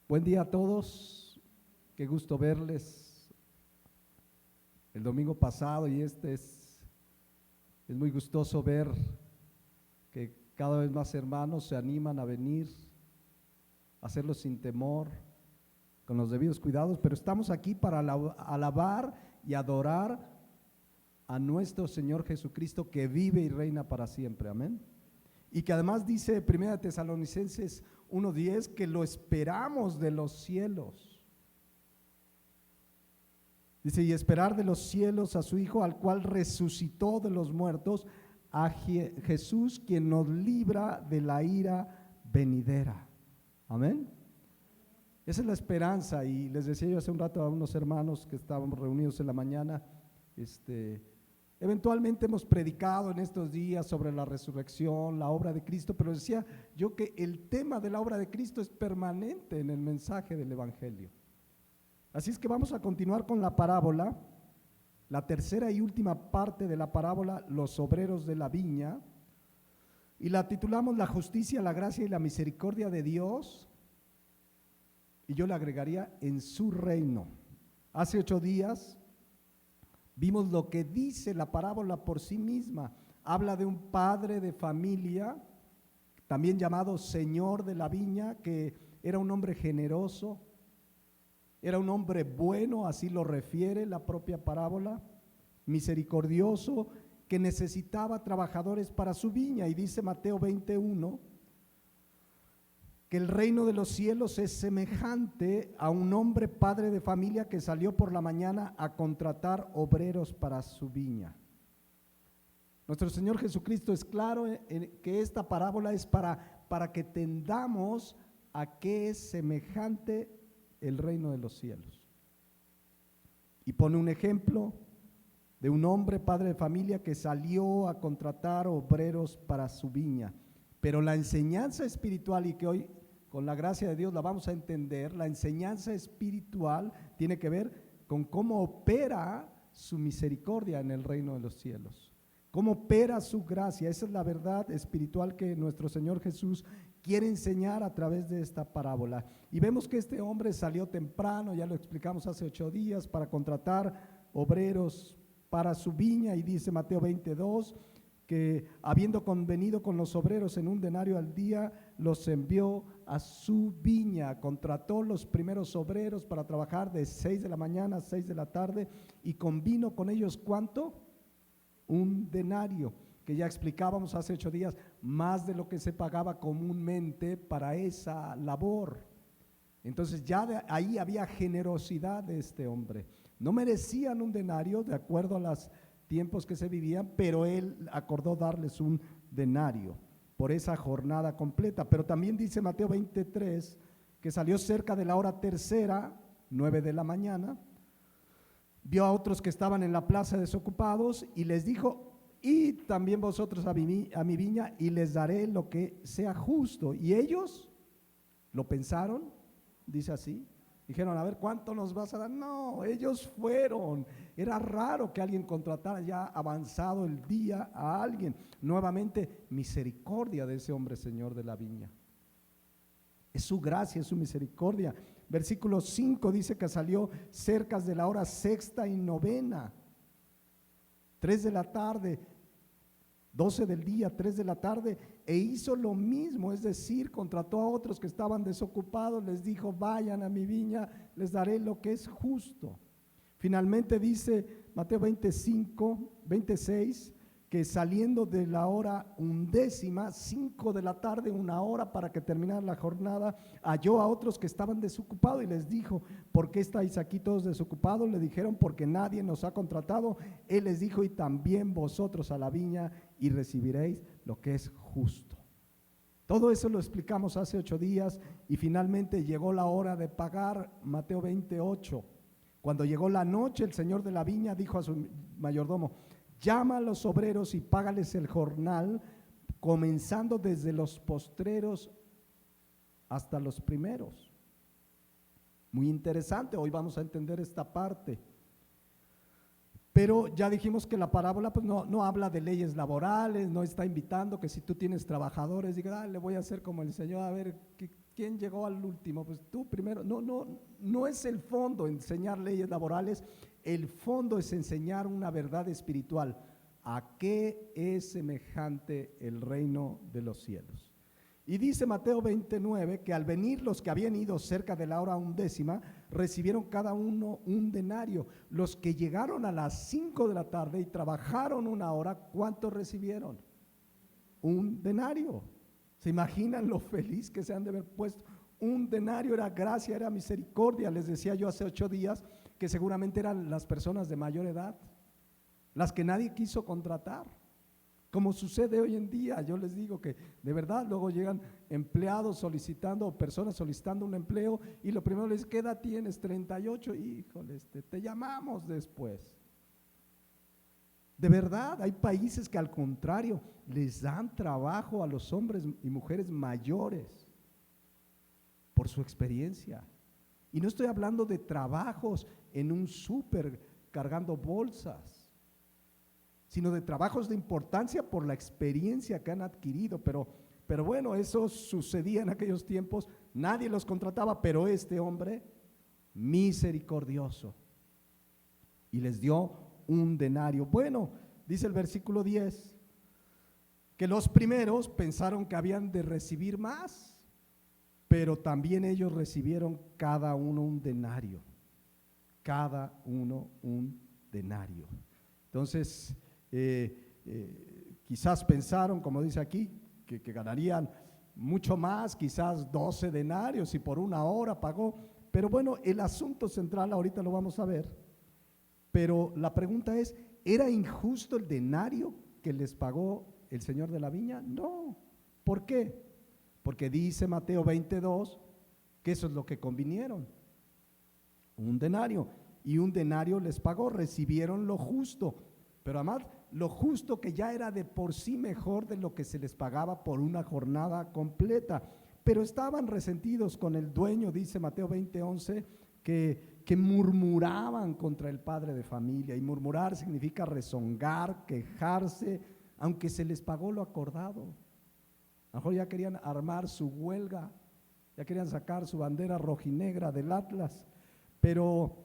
Buen día a todos, qué gusto verles. El domingo pasado y es muy gustoso ver que cada vez más hermanos se animan a venir, a hacerlo sin temor, con los debidos cuidados, pero estamos aquí para alabar y adorar a nuestro Señor Jesucristo que vive y reina para siempre, amén. Y que además dice 1 Tesalonicenses 1:10 que lo esperamos de los cielos. Dice, y esperar de los cielos a su Hijo, al cual resucitó de los muertos, a Jesús, quien nos libra de la ira venidera. Amén. Esa es la esperanza. Y les decía yo hace un rato a unos hermanos que estábamos reunidos en la mañana, eventualmente hemos predicado en estos días sobre la resurrección, la obra de Cristo, pero decía yo que el tema de la obra de Cristo es permanente en el mensaje del Evangelio. Así es que vamos a continuar con la parábola, la tercera y última parte de la parábola, los obreros de la viña, y la titulamos La justicia, la gracia y la misericordia de Dios, y yo le agregaría en su reino. Hace 8 días vimos lo que dice la parábola por sí misma. Habla de un padre de familia, también llamado señor de la viña, que era un hombre generoso, era un hombre bueno, así lo refiere la propia parábola, misericordioso, que necesitaba trabajadores para su viña. Y dice Mateo 21 que el reino de los cielos es semejante a un hombre padre de familia que salió por la mañana a contratar obreros para su viña. Nuestro Señor Jesucristo es claro en que esta parábola es para que entendamos a qué es semejante el reino de los cielos. Y pone un ejemplo de un hombre padre de familia que salió a contratar obreros para su viña. Pero la enseñanza espiritual, y que hoy con la gracia de Dios la vamos a entender, la enseñanza espiritual tiene que ver con cómo opera su misericordia en el reino de los cielos, cómo opera su gracia. Esa es la verdad espiritual que nuestro Señor Jesús quiere enseñar a través de esta parábola. Y vemos que este hombre salió temprano, ya lo explicamos hace 8 días, para contratar obreros para su viña, y dice Mateo 22 que habiendo convenido con los obreros en 1 denario al día, los envió a su viña. Contrató los primeros obreros para trabajar de 6 de la mañana a 6 de la tarde y convino con ellos, ¿cuánto? 1 denario, que ya explicábamos hace 8 días, más de lo que se pagaba comúnmente para esa labor. Entonces ya de ahí había generosidad de este hombre. No merecían 1 denario de acuerdo a los tiempos que se vivían, pero él acordó darles 1 denario por esa jornada completa. Pero también dice Mateo 23 que salió cerca de la hora tercera, 9 de la mañana, vio a otros que estaban en la plaza desocupados y les dijo, id también vosotros a mi viña y les daré lo que sea justo. Y ellos lo pensaron, dice así, dijeron, a ver, ¿cuánto nos vas a dar? No, ellos fueron. Era raro que alguien contratara ya avanzado el día a alguien. Nuevamente, misericordia de ese hombre señor de la viña. Es su gracia, es su misericordia. Versículo 5 dice que salió cerca de la hora sexta y novena, 3 de la tarde, 12 del día, 3 de la tarde, e hizo lo mismo, es decir, contrató a otros que estaban desocupados, les dijo, vayan a mi viña, les daré lo que es justo. Finalmente dice Mateo 26, que saliendo de la hora 11, 5 de la tarde, 1 hora para que terminara la jornada, halló a otros que estaban desocupados y les dijo, ¿por qué estáis aquí todos desocupados? Le dijeron, porque nadie nos ha contratado. Él les dijo, y también vosotros a la viña y recibiréis lo que es justo. Todo eso lo explicamos hace 8 días y finalmente llegó la hora de pagar. Mateo 28. Cuando llegó la noche, el señor de la viña dijo a su mayordomo, llama a los obreros y págales el jornal, comenzando desde los postreros hasta los primeros. Muy interesante, hoy vamos a entender esta parte. Pero ya dijimos que la parábola pues no habla de leyes laborales, no está invitando que si tú tienes trabajadores, diga, le voy a hacer como el Señor, a ver ¿quién llegó al último? Pues tú primero. No es el fondo enseñar leyes laborales, el fondo es enseñar una verdad espiritual. ¿A qué es semejante el reino de los cielos? Y dice Mateo 29 que al venir los que habían ido cerca de la hora 11, recibieron cada uno un denario. Los que llegaron a las 5 de la tarde y trabajaron una hora, ¿cuánto recibieron? Un denario. ¿Se imaginan lo feliz que se han de haber puesto? Un denario era gracia, era misericordia. Les decía yo hace 8 días que seguramente eran las personas de mayor edad, las que nadie quiso contratar. Como sucede hoy en día, yo les digo que de verdad luego llegan empleados solicitando o personas solicitando un empleo y lo primero les dice, ¿qué edad tienes? 38, híjole, te llamamos después. De verdad, hay países que al contrario les dan trabajo a los hombres y mujeres mayores por su experiencia. Y no estoy hablando de trabajos en un súper cargando bolsas, sino de trabajos de importancia por la experiencia que han adquirido, pero bueno, eso sucedía en aquellos tiempos, nadie los contrataba, pero este hombre, misericordioso, y les dio un denario. Bueno, dice el versículo 10, que los primeros pensaron que habían de recibir más, pero también ellos recibieron cada uno un denario, cada uno un denario. Entonces, quizás pensaron, como dice aquí, que ganarían mucho más, quizás 12 denarios y por una hora pagó, pero bueno, el asunto central ahorita lo vamos a ver, pero la pregunta es, ¿era injusto el denario que les pagó el señor de la viña? No. ¿Por qué? Porque dice Mateo 22 que eso es lo que convinieron, un denario, y un denario les pagó, recibieron lo justo, pero además lo justo que ya era de por sí mejor de lo que se les pagaba por una jornada completa, pero estaban resentidos con el dueño, dice Mateo 20:11, que murmuraban contra el padre de familia, y murmurar significa rezongar, quejarse, aunque se les pagó lo acordado. A lo mejor ya querían armar su huelga, ya querían sacar su bandera rojinegra del Atlas, pero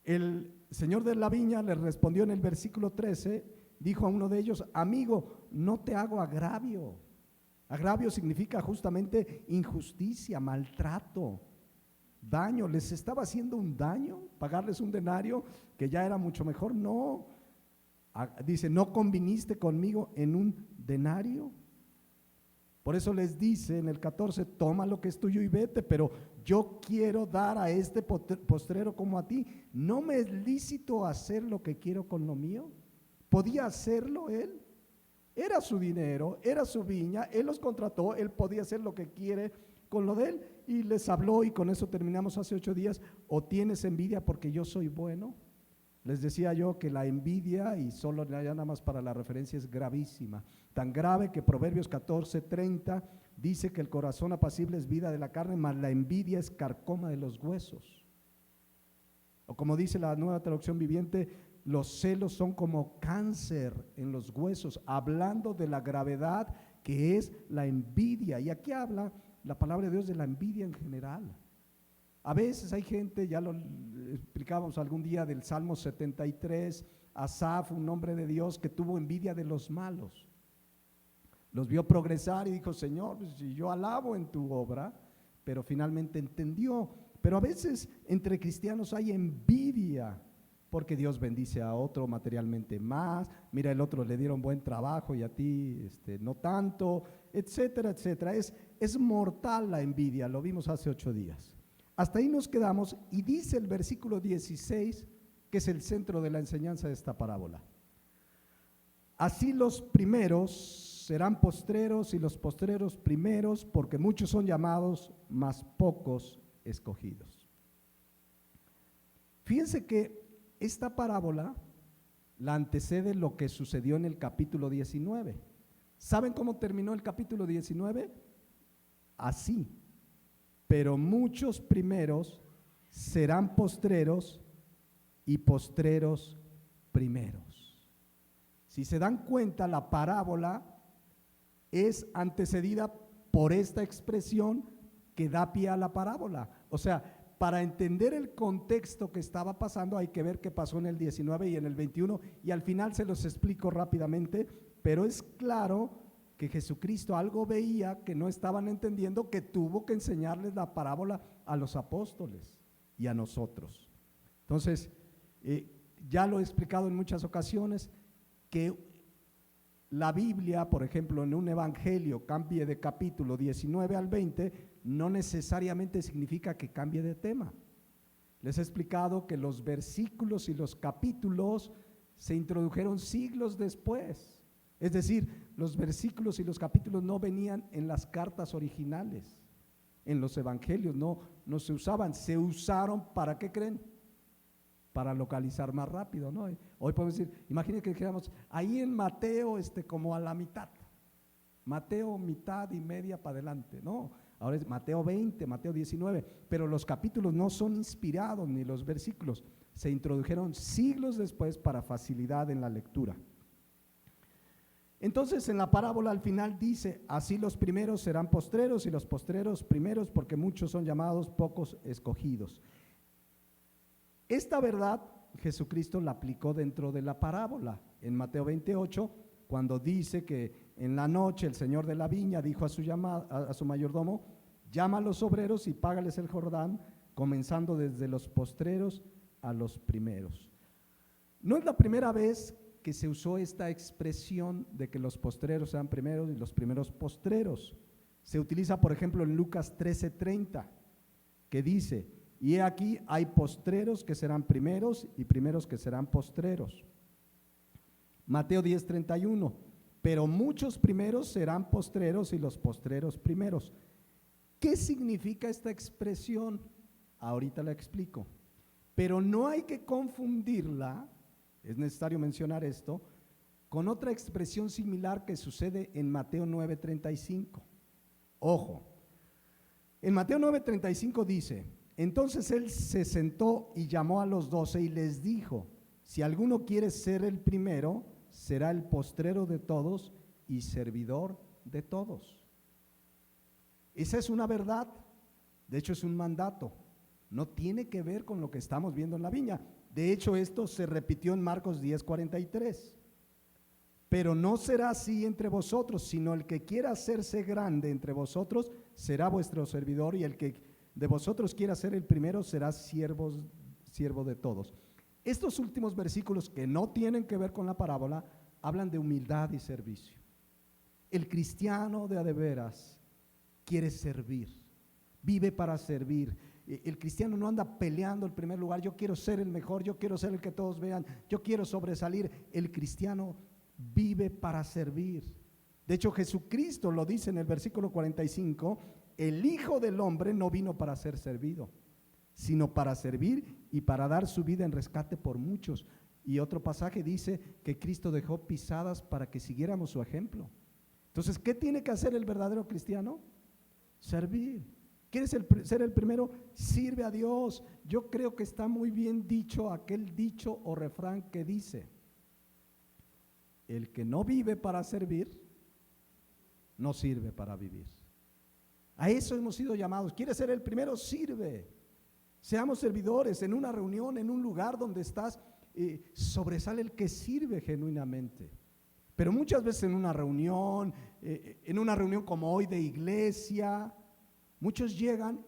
el señor de la viña les respondió en el versículo 13, dijo a uno de ellos, amigo, no te hago agravio. Agravio significa justamente injusticia, maltrato, daño. ¿Les estaba haciendo un daño pagarles un denario que ya era mucho mejor? No. Dice, ¿no conviniste conmigo en un denario? Por eso les dice en el 14, toma lo que es tuyo y vete, pero yo quiero dar a este postrero como a ti. ¿No me es lícito hacer lo que quiero con lo mío? ¿Podía hacerlo él? Era su dinero, era su viña, él los contrató, él podía hacer lo que quiere con lo de él. Y les habló, y con eso terminamos hace 8 días, ¿o tienes envidia porque yo soy bueno? Les decía yo que la envidia, y solo ya nada más para la referencia, es gravísima, tan grave que Proverbios 14:30 dice que el corazón apacible es vida de la carne, mas la envidia es carcoma de los huesos. O como dice la Nueva Traducción Viviente, los celos son como cáncer en los huesos, hablando de la gravedad que es la envidia. Y aquí habla la palabra de Dios de la envidia en general. A veces hay gente, ya lo explicábamos algún día del Salmo 73, Asaf, un hombre de Dios que tuvo envidia de los malos. Los vio progresar y dijo, Señor, pues, yo alabo en tu obra, pero finalmente entendió. Pero a veces entre cristianos hay envidia, porque Dios bendice a otro materialmente más, mira, el otro le dieron buen trabajo y a ti no tanto, etcétera, etcétera. Es mortal la envidia, lo vimos hace 8 días. Hasta ahí nos quedamos, y dice el versículo 16, que es el centro de la enseñanza de esta parábola. Así los primeros serán postreros y los postreros primeros, porque muchos son llamados, mas pocos escogidos. Fíjense que esta parábola la antecede lo que sucedió en el capítulo 19. ¿Saben cómo terminó el capítulo 19? Así. Pero muchos primeros serán postreros y postreros primeros. Si se dan cuenta, la parábola es antecedida por esta expresión que da pie a la parábola. O sea, para entender el contexto que estaba pasando hay que ver qué pasó en el 19 y en el 21, y al final se los explico rápidamente, pero es claro que Jesucristo algo veía que no estaban entendiendo, que tuvo que enseñarles la parábola a los apóstoles y a nosotros. Entonces, ya lo he explicado en muchas ocasiones, que la Biblia, por ejemplo, en un evangelio cambie de capítulo 19 al 20, no necesariamente significa que cambie de tema. Les he explicado que los versículos y los capítulos se introdujeron siglos después. Es decir, los versículos y los capítulos no venían en las cartas originales, en los evangelios, no se usaban, se usaron, ¿para qué creen? Para localizar más rápido, ¿no? Hoy podemos decir, imagínense que dijéramos, ahí en Mateo, como a la mitad, Mateo mitad y media para adelante, no, ahora es Mateo 20, Mateo 19, pero los capítulos no son inspirados, ni los versículos, se introdujeron siglos después para facilidad en la lectura. Entonces en la parábola al final dice, así los primeros serán postreros y los postreros primeros, porque muchos son llamados, pocos escogidos. Esta verdad Jesucristo la aplicó dentro de la parábola. En Mateo 28, cuando dice que en la noche el señor de la viña dijo a su mayordomo, llama a los obreros y págales el Jordán, comenzando desde los postreros a los primeros. No es la primera vez que se usó esta expresión de que los postreros sean primeros y los primeros postreros. Se utiliza, por ejemplo, en Lucas 13:30, que dice, y he aquí hay postreros que serán primeros y primeros que serán postreros. Mateo 10:31, pero muchos primeros serán postreros y los postreros primeros. ¿Qué significa esta expresión? Ahorita la explico, pero no hay que confundirla, es necesario mencionar esto, con otra expresión similar que sucede en Mateo 9:35. Ojo, en Mateo 9:35 dice, entonces él se sentó y llamó a los 12 y les dijo, si alguno quiere ser el primero, será el postrero de todos y servidor de todos. Esa es una verdad, de hecho es un mandato, no tiene que ver con lo que estamos viendo en la viña. De hecho, esto se repitió en Marcos 10:43. Pero no será así entre vosotros, sino el que quiera hacerse grande entre vosotros será vuestro servidor, y el que de vosotros quiera ser el primero será siervo de todos. Estos últimos versículos, que no tienen que ver con la parábola, hablan de humildad y servicio. El cristiano de a de veras quiere servir, vive para servir. El cristiano no anda peleando el primer lugar, yo quiero ser el mejor, yo quiero ser el que todos vean, yo quiero sobresalir. El cristiano vive para servir. De hecho, Jesucristo lo dice en el versículo 45, el Hijo del Hombre no vino para ser servido, sino para servir y para dar su vida en rescate por muchos. Y otro pasaje dice que Cristo dejó pisadas para que siguiéramos su ejemplo. Entonces, ¿qué tiene que hacer el verdadero cristiano? Servir. ¿Quieres ser el primero? Sirve a Dios. Yo creo que está muy bien dicho aquel dicho o refrán que dice, el que no vive para servir, no sirve para vivir. A eso hemos sido llamados. ¿Quieres ser el primero? Sirve. Seamos servidores en una reunión, en un lugar donde estás, sobresale el que sirve genuinamente. Pero muchas veces en una reunión como hoy de iglesia, muchos llegan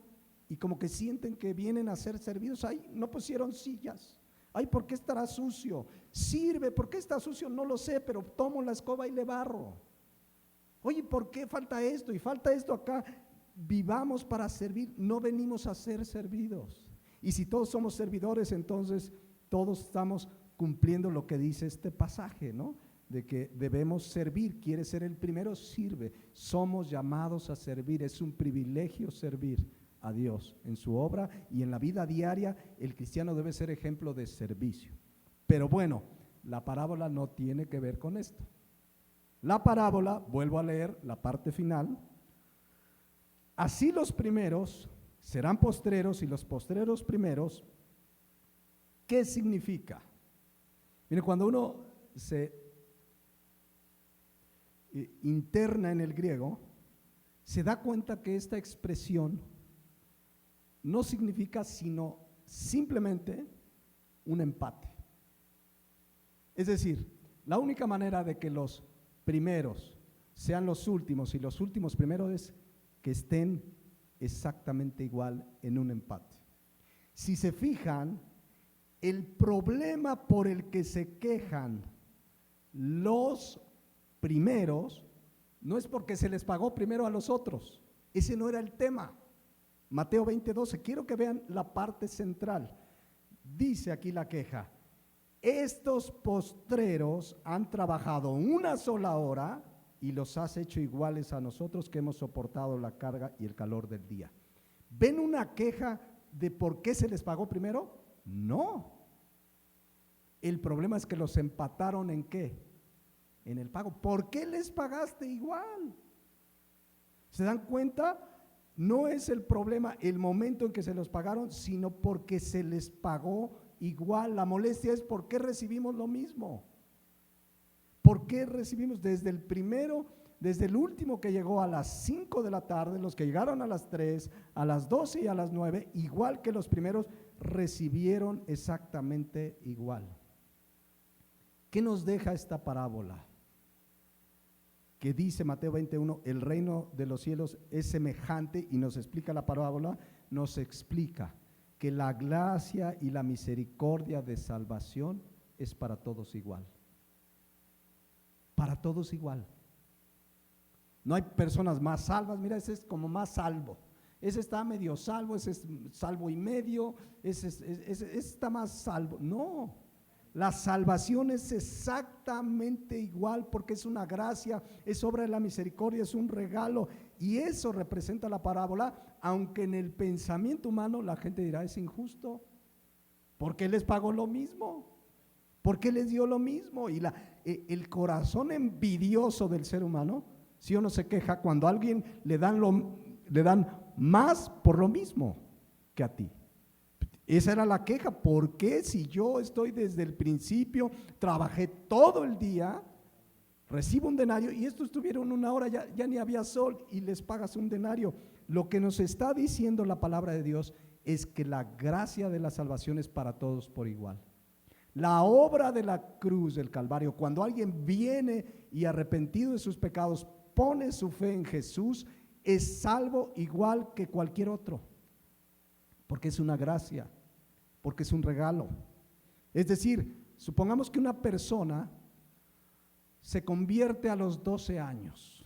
y como que sienten que vienen a ser servidos. Ay, no pusieron sillas. Ay, ¿por qué estará sucio? Sirve, ¿por qué está sucio? No lo sé, pero tomo la escoba y le barro. Oye, ¿por qué falta esto y falta esto acá? Vivamos para servir, no venimos a ser servidos. Y si todos somos servidores, entonces todos estamos cumpliendo lo que dice este pasaje, ¿no? De que debemos servir. ¿Quieres ser el primero? Sirve. Somos llamados a servir, es un privilegio servir a Dios en su obra, y en la vida diaria el cristiano debe ser ejemplo de servicio. Pero bueno, la parábola no tiene que ver con esto. La parábola, vuelvo a leer la parte final, así los primeros serán postreros y los postreros primeros. ¿Qué significa? Mire, cuando uno se interna en el griego, se da cuenta que esta expresión no significa sino simplemente un empate. Es decir, la única manera de que los primeros sean los últimos y los últimos primeros es que estén exactamente igual en un empate. Si se fijan, el problema por el que se quejan los primeros no es porque se les pagó primero a los otros. Ese no era el tema. Mateo 20:12, quiero que vean la parte central. Dice aquí la queja: estos postreros han trabajado una sola hora y los has hecho iguales a nosotros que hemos soportado la carga y el calor del día. ¿Ven una queja de por qué se les pagó primero? No. El problema es que los empataron ¿en qué? En el pago. ¿Por qué les pagaste igual? ¿Se dan cuenta? No es el problema el momento en que se los pagaron, sino porque se les pagó igual. La molestia es por qué recibimos lo mismo. ¿Por qué recibimos desde el primero, desde el último que llegó a las 5 de la tarde, los que llegaron a las 3, a las 12 y a las 9, igual que los primeros, recibieron exactamente igual? ¿Qué nos deja esta parábola? Que dice Mateo 21, el reino de los cielos es semejante, y nos explica la parábola, nos explica que la gracia y la misericordia de salvación es para todos igual. Para todos igual. No hay personas más salvas, mira, ese es como más salvo, ese está medio salvo, ese es salvo y medio, ese está más salvo. No, la salvación es exactamente igual porque es una gracia, es obra de la misericordia, es un regalo, y eso representa la parábola, aunque en el pensamiento humano la gente dirá es injusto, ¿por qué les pagó lo mismo? ¿Por qué les dio lo mismo? Y el corazón envidioso del ser humano, ¿sí o no se queja cuando a alguien le dan más por lo mismo que a ti? Esa era la queja. ¿Por qué si yo estoy desde el principio, trabajé todo el día, recibo un denario y estos estuvieron una hora, ya ni había sol y les pagas un denario? Lo que nos está diciendo la palabra de Dios es que la gracia de la salvación es para todos por igual. La obra de la cruz del Calvario, cuando alguien viene y arrepentido de sus pecados pone su fe en Jesús, es salvo igual que cualquier otro, porque es una gracia, porque es un regalo. Es decir, supongamos que una persona se convierte a los 12 años,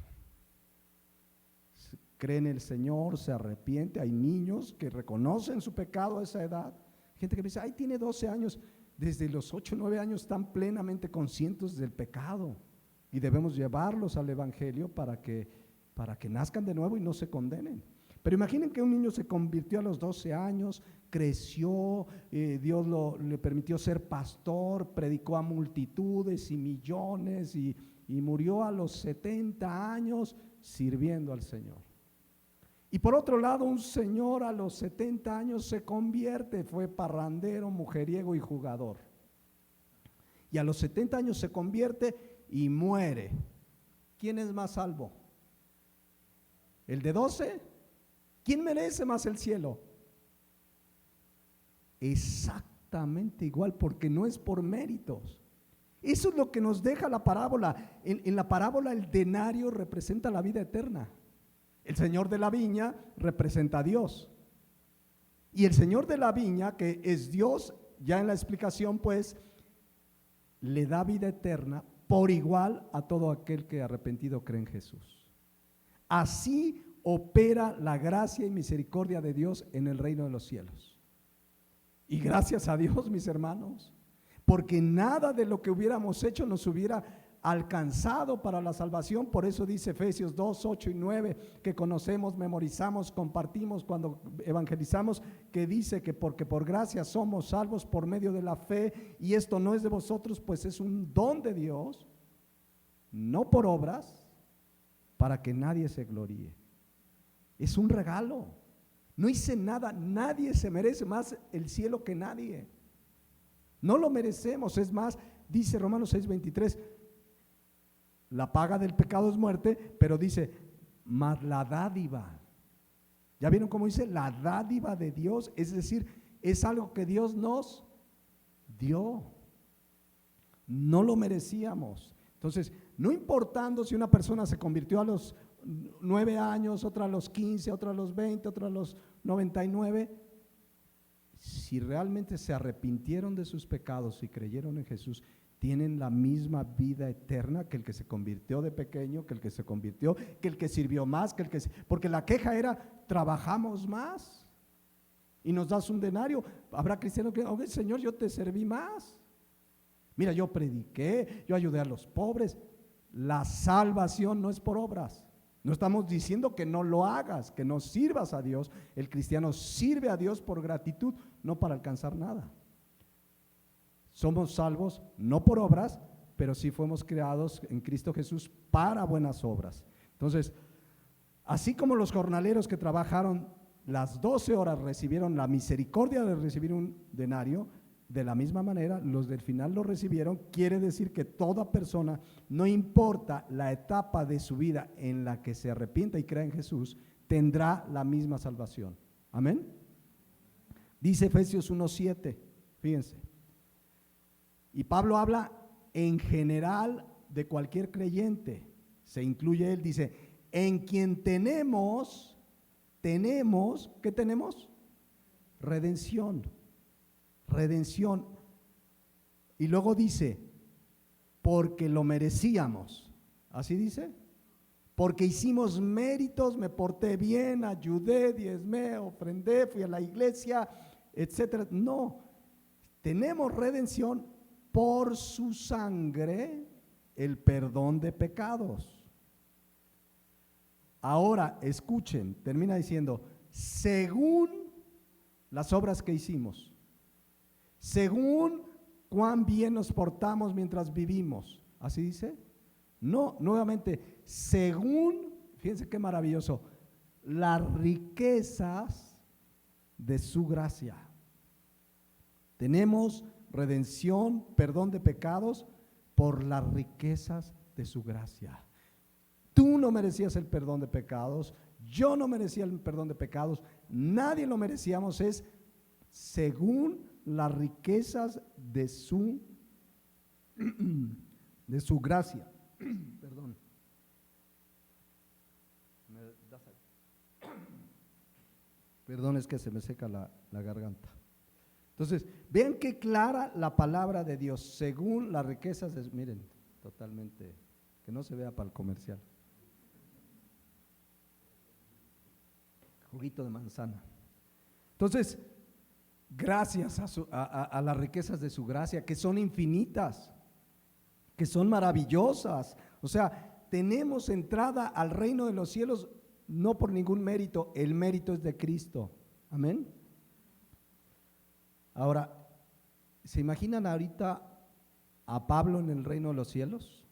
cree en el Señor, se arrepiente. Hay niños que reconocen su pecado a esa edad, gente que dice, ay, tiene 12 años, desde los 8 o 9 años están plenamente conscientes del pecado y debemos llevarlos al Evangelio para que nazcan de nuevo y no se condenen. Pero imaginen que un niño se convirtió a los 12 años, creció, Dios le permitió ser pastor, predicó a multitudes y millones y murió a los 70 años sirviendo al Señor. Y por otro lado, un señor a los 70 años se convierte, fue parrandero, mujeriego y jugador. Y a los 70 años se convierte y muere. ¿Quién es más salvo? ¿El de 12? ¿Quién merece más el cielo? Exactamente igual, porque no es por méritos. Eso es lo que nos deja la parábola. En la parábola el denario representa la vida eterna. El señor de la viña representa a Dios. Y el señor de la viña, que es Dios, ya en la explicación pues, le da vida eterna por igual a todo aquel que arrepentido cree en Jesús. Así opera la gracia y misericordia de Dios en el reino de los cielos. Y gracias a Dios, mis hermanos, porque nada de lo que hubiéramos hecho nos hubiera alcanzado para la salvación. Por eso dice Efesios 2, 8 y 9, que conocemos, memorizamos, compartimos cuando evangelizamos, que dice que porque por gracia somos salvos por medio de la fe, y esto no es de vosotros, pues es un don de Dios, no por obras, para que nadie se gloríe. Es un regalo. No hice nada, nadie se merece más el cielo que nadie. No lo merecemos. Es más, dice Romanos 6:23, la paga del pecado es muerte, pero dice, mas la dádiva. ¿Ya vieron cómo dice? La dádiva de Dios, es decir, es algo que Dios nos dio. No lo merecíamos. Entonces, no importando si una persona se convirtió a los 9 años, otra a los 15, otra a los 20, otra a los 99, si realmente se arrepintieron de sus pecados y creyeron en Jesús, tienen la misma vida eterna que el que se convirtió de pequeño, que el que se convirtió, que el que sirvió más, porque la queja era, trabajamos más y nos das un denario. Habrá cristianos que, oye, Señor, yo te serví más. Mira, yo prediqué, yo ayudé a los pobres. La salvación no es por obras. No estamos diciendo que no lo hagas, que no sirvas a Dios. El cristiano sirve a Dios por gratitud, no para alcanzar nada. Somos salvos no por obras, pero sí fuimos creados en Cristo Jesús para buenas obras. Entonces, así como los jornaleros que trabajaron las 12 horas recibieron la misericordia de recibir un denario, de la misma manera los del final lo recibieron. Quiere decir que toda persona, no importa la etapa de su vida en la que se arrepienta y crea en Jesús, tendrá la misma salvación. Amén. Dice Efesios 1:7, fíjense. Y Pablo habla en general de cualquier creyente, se incluye él, dice, en quien tenemos, ¿qué tenemos? Redención. Y luego dice, porque lo merecíamos, así dice, porque hicimos méritos, me porté bien, ayudé, diezmé, ofrendé, fui a la iglesia, etcétera. No, tenemos redención por su sangre, el perdón de pecados. Ahora, escuchen, termina diciendo, según las obras que hicimos, según cuán bien nos portamos mientras vivimos, ¿así dice? No, nuevamente, según, fíjense qué maravilloso, las riquezas de su gracia. Tenemos redención, perdón de pecados, por las riquezas de su gracia. Tú no merecías el perdón de pecados, yo no merecía el perdón de pecados, nadie lo merecíamos, es según las riquezas de su gracia. Perdón. Perdón, es que se me seca la garganta. Entonces, vean qué clara la palabra de Dios, según las riquezas de, miren, totalmente, que no se vea para el comercial. Juguito de manzana. Entonces, gracias a las riquezas de su gracia, que son infinitas, que son maravillosas. O sea, tenemos entrada al reino de los cielos no por ningún mérito, el mérito es de Cristo. Amén. Ahora, ¿se imaginan ahorita a Pablo en el reino de los cielos?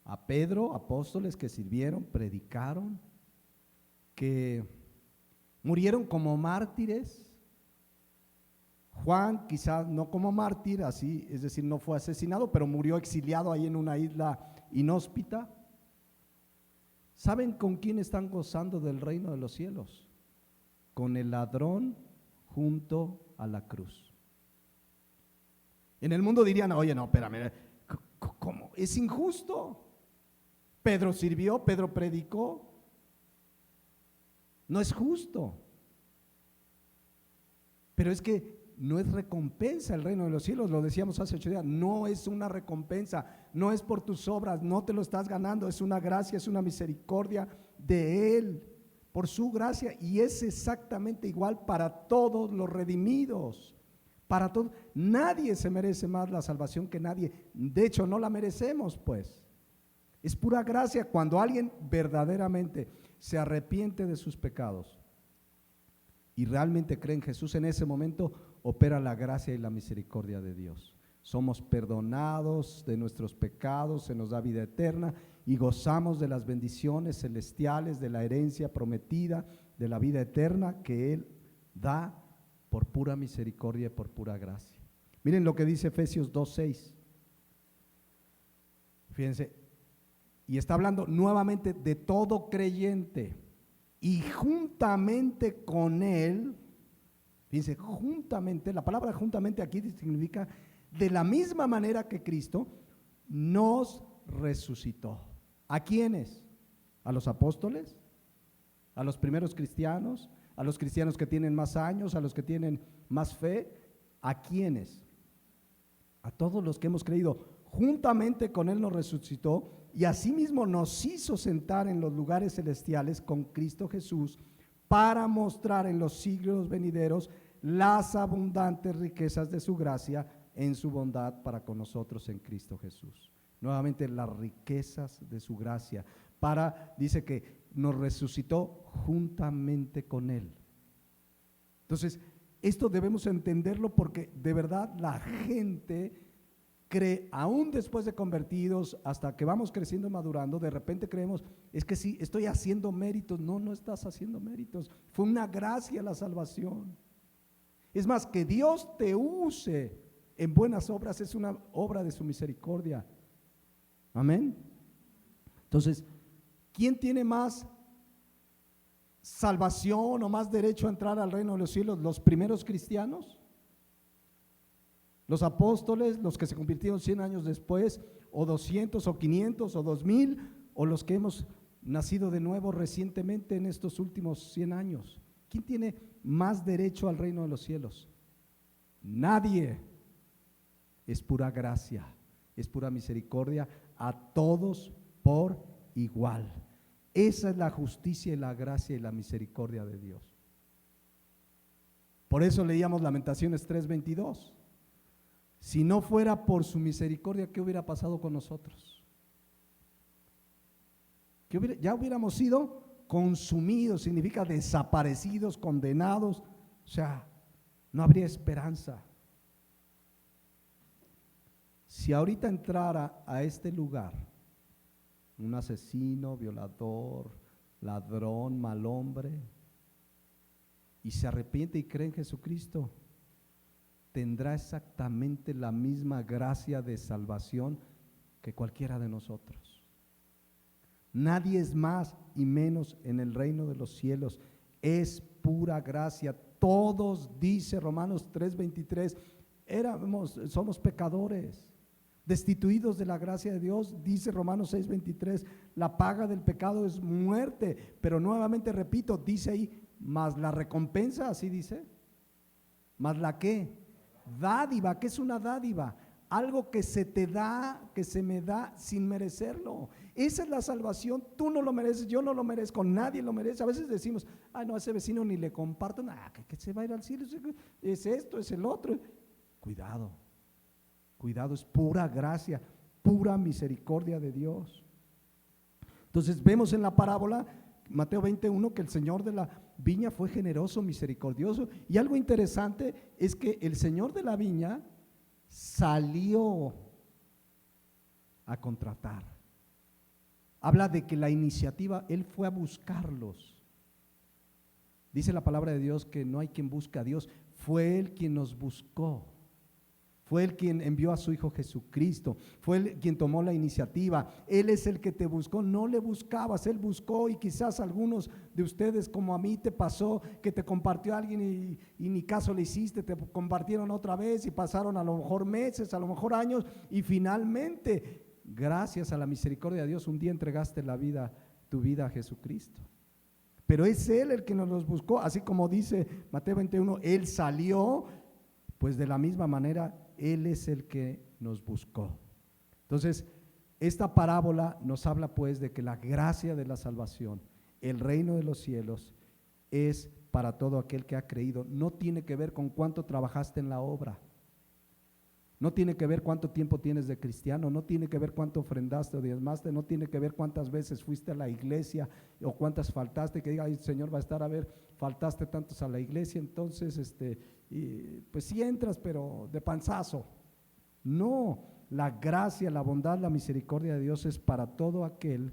A Pedro, apóstoles que sirvieron, predicaron, que murieron como mártires. Juan quizás no como mártir, así, es decir, no fue asesinado, pero murió exiliado ahí en una isla inhóspita. ¿Saben con quién están gozando del reino de los cielos? Con el ladrón junto a la cruz. En el mundo dirían, oye, no, espérame, ¿cómo? Es injusto. Pedro sirvió, Pedro predicó. No es justo. Pero es que no es recompensa el reino de los cielos, lo decíamos hace 8 días, no es una recompensa, no es por tus obras, no te lo estás ganando, es una gracia, es una misericordia de Él, por su gracia, y es exactamente igual para todos los redimidos, para todos. Nadie se merece más la salvación que nadie, de hecho no la merecemos, pues. Es pura gracia cuando alguien verdaderamente se arrepiente de sus pecados y realmente cree en Jesús. En ese momento opera la gracia y la misericordia de Dios. Somos perdonados de nuestros pecados, se nos da vida eterna y gozamos de las bendiciones celestiales, de la herencia prometida, de la vida eterna que Él da por pura misericordia y por pura gracia. Miren lo que dice Efesios 2:6. Fíjense, y está hablando nuevamente de todo creyente, y juntamente con él, fíjense, juntamente, la palabra juntamente aquí significa de la misma manera que Cristo nos resucitó. ¿A quiénes? ¿A los apóstoles? ¿A los primeros cristianos? ¿A los cristianos que tienen más años? ¿A los que tienen más fe? ¿A quiénes? A todos los que hemos creído. Juntamente con él nos resucitó y asimismo nos hizo sentar en los lugares celestiales con Cristo Jesús para mostrar en los siglos venideros las abundantes riquezas de su gracia en su bondad para con nosotros en Cristo Jesús. Nuevamente, las riquezas de su gracia dice que nos resucitó juntamente con él. Entonces, esto debemos entenderlo porque de verdad la gente cree, aún después de convertidos, hasta que vamos creciendo y madurando, de repente creemos, es que sí, estoy haciendo méritos. No, no estás haciendo méritos, fue una gracia la salvación. Es más, que Dios te use en buenas obras es una obra de su misericordia. Amén. Entonces, ¿quién tiene más salvación o más derecho a entrar al reino de los cielos? ¿Los primeros cristianos? ¿Los apóstoles, los que se convirtieron 100 años después, o 200 o 500 o 2000, o los que hemos nacido de nuevo recientemente en estos últimos 100 años? ¿Quién tiene más derecho al reino de los cielos? Nadie. Es pura gracia, es pura misericordia a todos por igual. Esa es la justicia y la gracia y la misericordia de Dios. Por eso leíamos Lamentaciones 3:22. Si no fuera por su misericordia, ¿qué hubiera pasado con nosotros? Ya hubiéramos sido consumidos, significa desaparecidos, condenados, o sea, no habría esperanza. Si ahorita entrara a este lugar un asesino, violador, ladrón, mal hombre, y se arrepiente y cree en Jesucristo, tendrá exactamente la misma gracia de salvación que cualquiera de nosotros. Nadie es más y menos en el reino de los cielos, es pura gracia. Todos, dice Romanos 3:23, somos pecadores, destituidos de la gracia de Dios. Dice Romanos 6:23, la paga del pecado es muerte, pero nuevamente repito, dice ahí, más la recompensa, así dice, más la ¿qué? Dádiva. ¿Qué es una dádiva? Algo que se te da, que se me da sin merecerlo. Esa es la salvación. Tú no lo mereces, yo no lo merezco, nadie lo merece. A veces decimos, ay no, a ese vecino ni le comparto, que se va a ir al cielo, es esto, es el otro. Cuidado, es pura gracia, pura misericordia de Dios. Entonces vemos en la parábola, Mateo 21, que el Señor de la viña fue generoso, misericordioso. Y algo interesante es que el Señor de la viña salió a contratar. Habla de que la iniciativa, Él fue a buscarlos. Dice la palabra de Dios que no hay quien busque a Dios, fue Él quien nos buscó. Fue Él quien envió a su Hijo Jesucristo, fue Él quien tomó la iniciativa. Él es el que te buscó, no le buscabas, Él buscó. Y quizás algunos de ustedes, como a mí te pasó, que te compartió alguien y ni caso le hiciste, te compartieron otra vez y pasaron a lo mejor meses, a lo mejor años, y finalmente, gracias a la misericordia de Dios, un día entregaste tu vida a Jesucristo. Pero es Él el que nos los buscó, así como dice Mateo 21, Él salió, pues de la misma manera Él es el que nos buscó. Entonces, esta parábola nos habla pues de que la gracia de la salvación, el reino de los cielos, es para todo aquel que ha creído. No tiene que ver con cuánto trabajaste en la obra, no tiene que ver cuánto tiempo tienes de cristiano, no tiene que ver cuánto ofrendaste o diezmaste, no tiene que ver cuántas veces fuiste a la iglesia o cuántas faltaste, que diga, ay, el Señor va a estar a ver, faltaste tantos a la iglesia, entonces pues sí entras, pero de panzazo. No, la gracia, la bondad, la misericordia de Dios es para todo aquel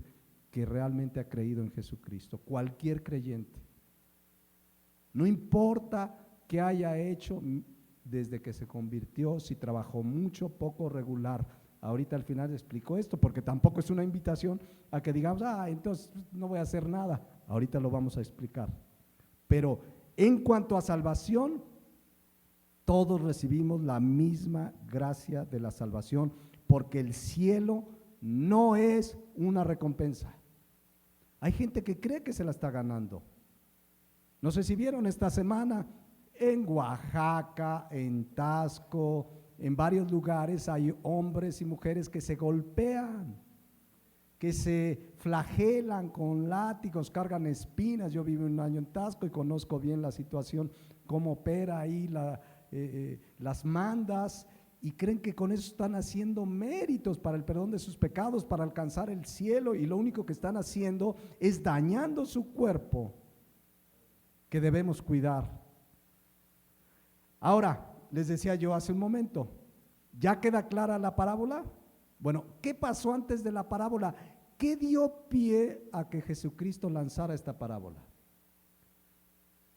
que realmente ha creído en Jesucristo, cualquier creyente. No importa qué haya hecho desde que se convirtió, si trabajó mucho, poco, regular, Ahorita al final explico esto, porque tampoco es una invitación a que digamos, entonces no voy a hacer nada. Ahorita lo vamos a explicar. Pero en cuanto a salvación, todos recibimos la misma gracia de la salvación, porque el cielo no es una recompensa. Hay gente que cree que se la está ganando. No sé si vieron esta semana en Oaxaca, en Tasco, en varios lugares hay hombres y mujeres que se golpean, que se flagelan con látigos, cargan espinas. Yo viví un año en Tasco y conozco bien la situación, cómo opera ahí las mandas, y creen que con eso están haciendo méritos para el perdón de sus pecados, para alcanzar el cielo, y lo único que están haciendo es dañando su cuerpo, que debemos cuidar. Ahora, les decía yo hace un momento, ¿ya queda clara la parábola? Bueno, ¿qué pasó antes de la parábola? ¿Qué dio pie a que Jesucristo lanzara esta parábola?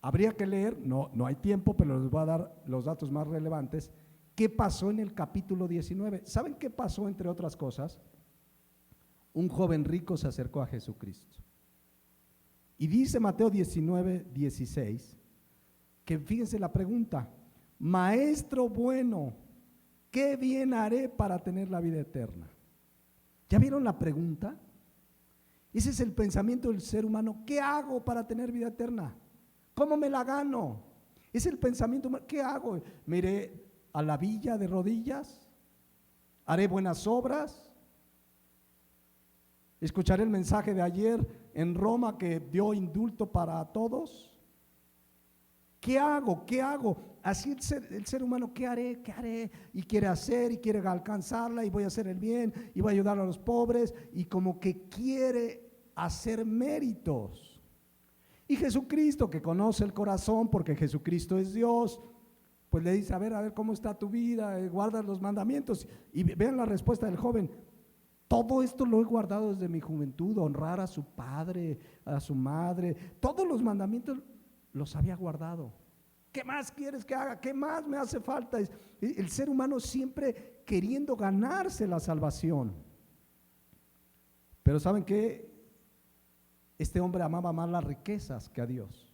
Habría que leer, no hay tiempo, pero les voy a dar los datos más relevantes. ¿Qué pasó en el capítulo 19? ¿Saben qué pasó, entre otras cosas? Un joven rico se acercó a Jesucristo. Y dice Mateo 19:16, que fíjense la pregunta: Maestro bueno, ¿qué bien haré para tener la vida eterna? ¿Ya vieron la pregunta? Ese es el pensamiento del ser humano. ¿Qué hago para tener vida eterna? ¿Cómo me la gano? Es el pensamiento. ¿Qué hago? ¿Me iré a la villa de rodillas? ¿Haré buenas obras? ¿Escucharé el mensaje de ayer en Roma que dio indulto para todos? ¿Qué hago? ¿Qué hago? Así el ser humano, ¿qué haré? ¿Qué haré? Y quiere hacer, y quiere alcanzarla, y voy a hacer el bien, y voy a ayudar a los pobres, y como que quiere hacer méritos. Y Jesucristo, que conoce el corazón, porque Jesucristo es Dios, pues le dice, a ver cómo está tu vida, guardas los mandamientos. Y vean la respuesta del joven: todo esto lo he guardado desde mi juventud, honrar a su padre, a su madre, todos los mandamientos los había guardado. ¿Qué más quieres que haga? ¿Qué más me hace falta? El ser humano siempre queriendo ganarse la salvación. Pero ¿saben qué? Este hombre amaba más las riquezas que a Dios.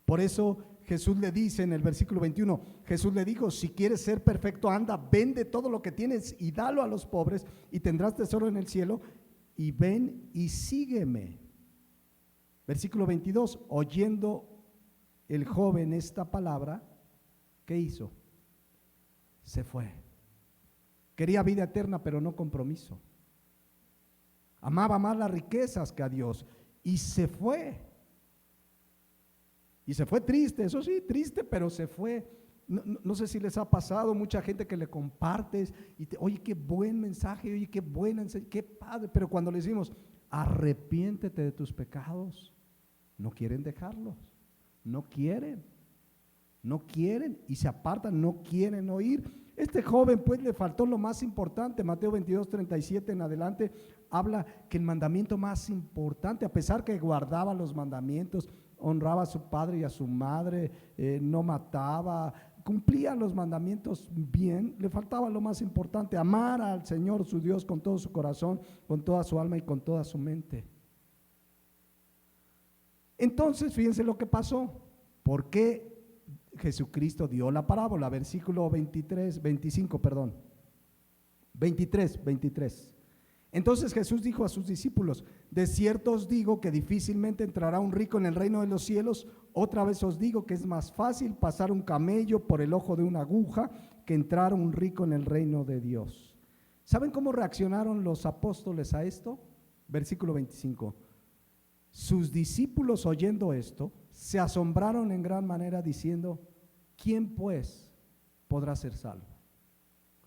Por eso Jesús le dice en el versículo 21, Jesús le dijo: si quieres ser perfecto, anda, vende todo lo que tienes y dalo a los pobres, y tendrás tesoro en el cielo, y ven y sígueme. Versículo 22, oyendo el joven esta palabra, ¿qué hizo? Se fue. Quería vida eterna, pero no compromiso. Amaba más las riquezas que a Dios, y se fue. Y se fue triste, eso sí, triste, pero se fue. No sé si les ha pasado, mucha gente que le compartes y oye, qué buen mensaje, oye, qué buena enseñanza, qué padre, pero cuando le decimos arrepiéntete de tus pecados, no quieren dejarlos, no quieren y se apartan, no quieren oír. Este joven pues le faltó lo más importante. Mateo 22:37 en adelante habla que el mandamiento más importante, a pesar que guardaba los mandamientos, honraba a su padre y a su madre, no mataba, cumplía los mandamientos bien, le faltaba lo más importante: amar al Señor su Dios con todo su corazón, con toda su alma y con toda su mente. Entonces fíjense lo que pasó. ¿Por qué Jesucristo dio la parábola? Versículo 23 Entonces Jesús dijo a sus discípulos: de cierto os digo que difícilmente entrará un rico en el reino de los cielos. Otra vez os digo que es más fácil pasar un camello por el ojo de una aguja que entrar un rico en el reino de Dios. ¿Saben cómo reaccionaron los apóstoles a esto? Versículo 25. Sus discípulos, oyendo esto, se asombraron en gran manera, diciendo: ¿quién pues podrá ser salvo?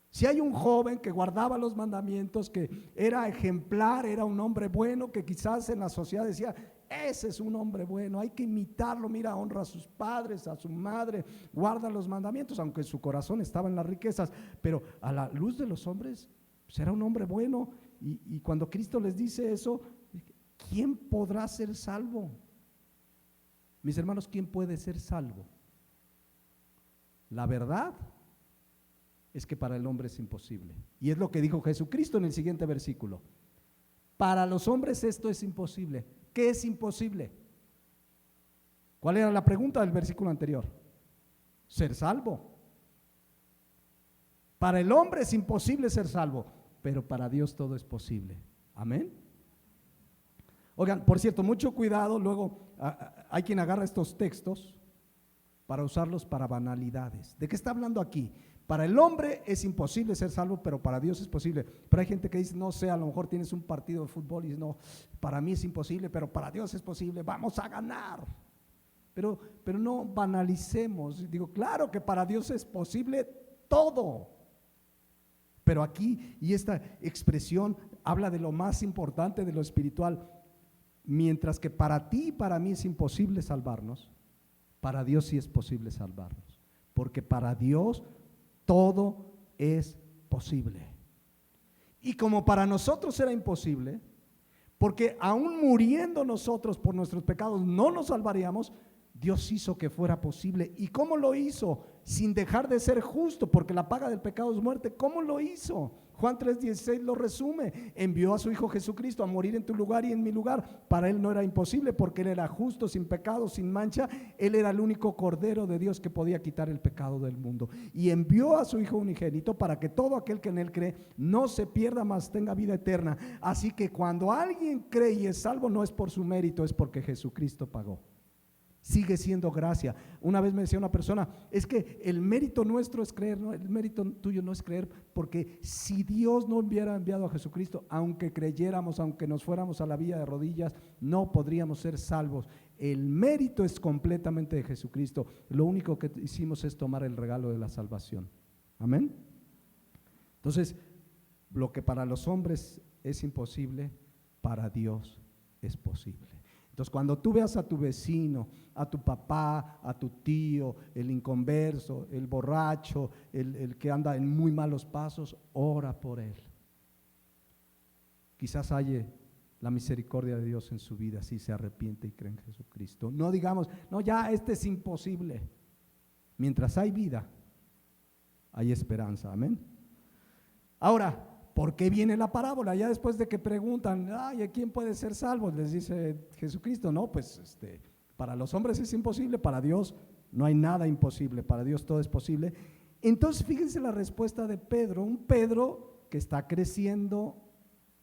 Si hay un joven que guardaba los mandamientos, que era ejemplar, era un hombre bueno, que quizás en la sociedad decía: ese es un hombre bueno, hay que imitarlo, mira, honra a sus padres, a su madre, guarda los mandamientos, aunque su corazón estaba en las riquezas, pero a la luz de los hombres, pues era un hombre bueno. Y cuando Cristo les dice eso, ¿quién podrá ser salvo? Mis hermanos, ¿quién puede ser salvo? ¿La verdad es que para el hombre es imposible. Y es lo que dijo Jesucristo en el siguiente versículo. Para los hombres esto es imposible. ¿Qué es imposible? ¿Cuál era la pregunta del versículo anterior? Ser salvo. Para el hombre es imposible ser salvo, pero para Dios todo es posible. Amén. Oigan, por cierto, mucho cuidado, luego hay quien agarra estos textos para usarlos para banalidades. ¿De qué está hablando aquí? Para el hombre es imposible ser salvo, pero para Dios es posible. Pero hay gente que dice, no sé, a lo mejor tienes un partido de fútbol y dices, no, para mí es imposible, pero para Dios es posible, vamos a ganar. Pero no banalicemos. Digo, claro que para Dios es posible todo. Pero aquí, y esta expresión habla de lo más importante, de lo espiritual. Mientras que para ti y para mí es imposible salvarnos, para Dios sí es posible salvarnos. Porque para Dios todo es posible. Y como para nosotros era imposible, porque aún muriendo nosotros por nuestros pecados no nos salvaríamos, Dios hizo que fuera posible. ¿Y cómo lo hizo? Sin dejar de ser justo, porque la paga del pecado es muerte. ¿Cómo lo hizo? Juan 3:16 lo resume. Envió a su Hijo Jesucristo a morir en tu lugar y en mi lugar. Para Él no era imposible, porque Él era justo, sin pecado, sin mancha. Él era el único Cordero de Dios que podía quitar el pecado del mundo. Y envió a su Hijo unigénito para que todo aquel que en Él cree no se pierda, mas tenga vida eterna. Así que cuando alguien cree y es salvo, no es por su mérito, es porque Jesucristo pagó. Sigue siendo gracia. Una vez me decía una persona, es que el mérito nuestro es creer, ¿no? El mérito tuyo no es creer, porque si Dios no hubiera enviado a Jesucristo, aunque creyéramos, aunque nos fuéramos a la villa de rodillas, no podríamos ser salvos. El mérito es completamente de Jesucristo. Lo único que hicimos es tomar el regalo de la salvación. Amén. Entonces, lo que para los hombres es imposible, para Dios es posible. Entonces, cuando tú veas a tu vecino, a tu papá, a tu tío, el inconverso, el borracho, el que anda en muy malos pasos, ora por él. Quizás haya la misericordia de Dios en su vida si se arrepiente y cree en Jesucristo. No digamos, no, ya este es imposible. Mientras hay vida, hay esperanza. Amén. Ahora, ¿por qué viene la parábola? Ya después de que preguntan, ay, ¿a quién puede ser salvo? Les dice Jesucristo, no, pues para los hombres es imposible, para Dios no hay nada imposible, para Dios todo es posible. Entonces fíjense la respuesta de Pedro, un Pedro que está creciendo,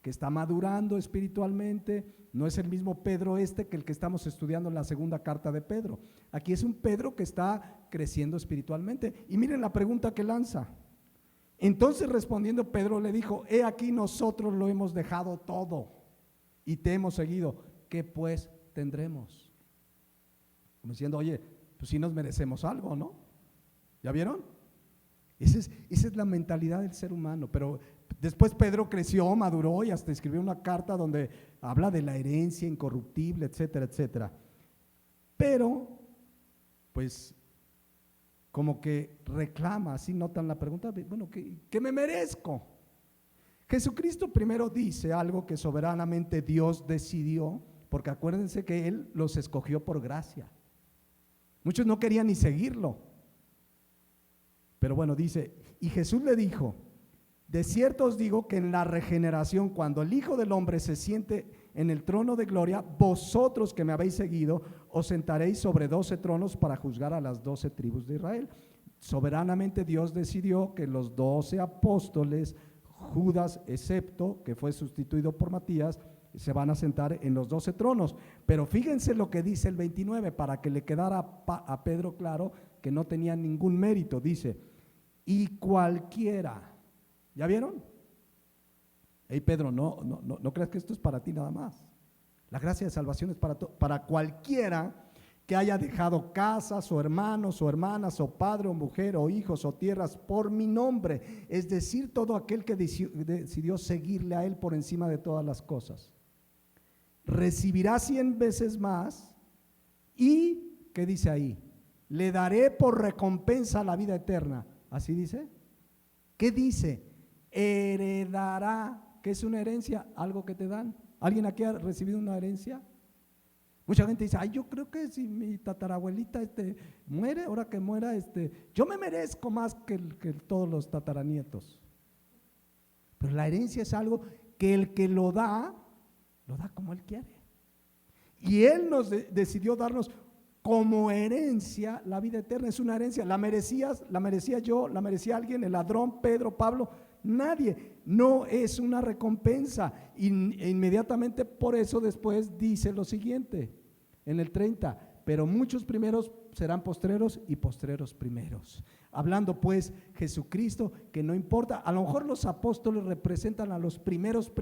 que está madurando espiritualmente. No es el mismo Pedro que el que estamos estudiando en la segunda carta de Pedro. Aquí es un Pedro que está creciendo espiritualmente. Y miren la pregunta que lanza. Entonces respondiendo Pedro le dijo, he aquí nosotros lo hemos dejado todo y te hemos seguido, ¿qué pues tendremos? Como diciendo, oye, pues sí nos merecemos algo, ¿no? ¿Ya vieron? Esa es la mentalidad del ser humano. Pero después Pedro creció, maduró y hasta escribió una carta donde habla de la herencia incorruptible, etcétera, etcétera. Pero, pues, como que reclama, así notan la pregunta, bueno, ¿qué me merezco? Jesucristo primero dice algo que soberanamente Dios decidió, porque acuérdense que Él los escogió por gracia. Muchos no querían ni seguirlo. Pero bueno, dice, y Jesús le dijo, de cierto os digo que en la regeneración, cuando el Hijo del Hombre se siente en el trono de gloria, vosotros que me habéis seguido, os sentaréis sobre 12 tronos para juzgar a las 12 tribus de Israel. Soberanamente Dios decidió que los 12 apóstoles, Judas excepto, que fue sustituido por Matías, se van a sentar en los 12 tronos. Pero fíjense lo que dice el 29, para que le quedara a Pedro claro que no tenía ningún mérito. Dice, y cualquiera, ¿ya vieron? Hey Pedro, no creas que esto es para ti nada más. La gracia de salvación es para cualquiera que haya dejado casas o hermanos o hermanas o padre o mujer o hijos o tierras por mi nombre. Es decir, todo aquel que decidió seguirle a Él por encima de todas las cosas. Recibirá 100 veces más y, ¿qué dice ahí? Le daré por recompensa la vida eterna. ¿Así dice? ¿Qué dice? Heredará. ¿Qué es una herencia? Algo que te dan. ¿Alguien aquí ha recibido una herencia? Mucha gente dice, ay, yo creo que si mi tatarabuelita muere, ahora que muera, yo me merezco más que todos los tataranietos. Pero la herencia es algo que el que lo da como Él quiere. Y Él nos decidió darnos como herencia la vida eterna. Es una herencia. ¿La merecías? ¿La merecía yo? ¿La merecía alguien? ¿El ladrón? ¿Pedro? ¿Pablo? Nadie. No es una recompensa. E inmediatamente por eso después dice lo siguiente, en el 30, pero muchos primeros serán postreros y postreros primeros. Hablando pues Jesucristo, que no importa, a lo mejor los apóstoles representan a los primeros,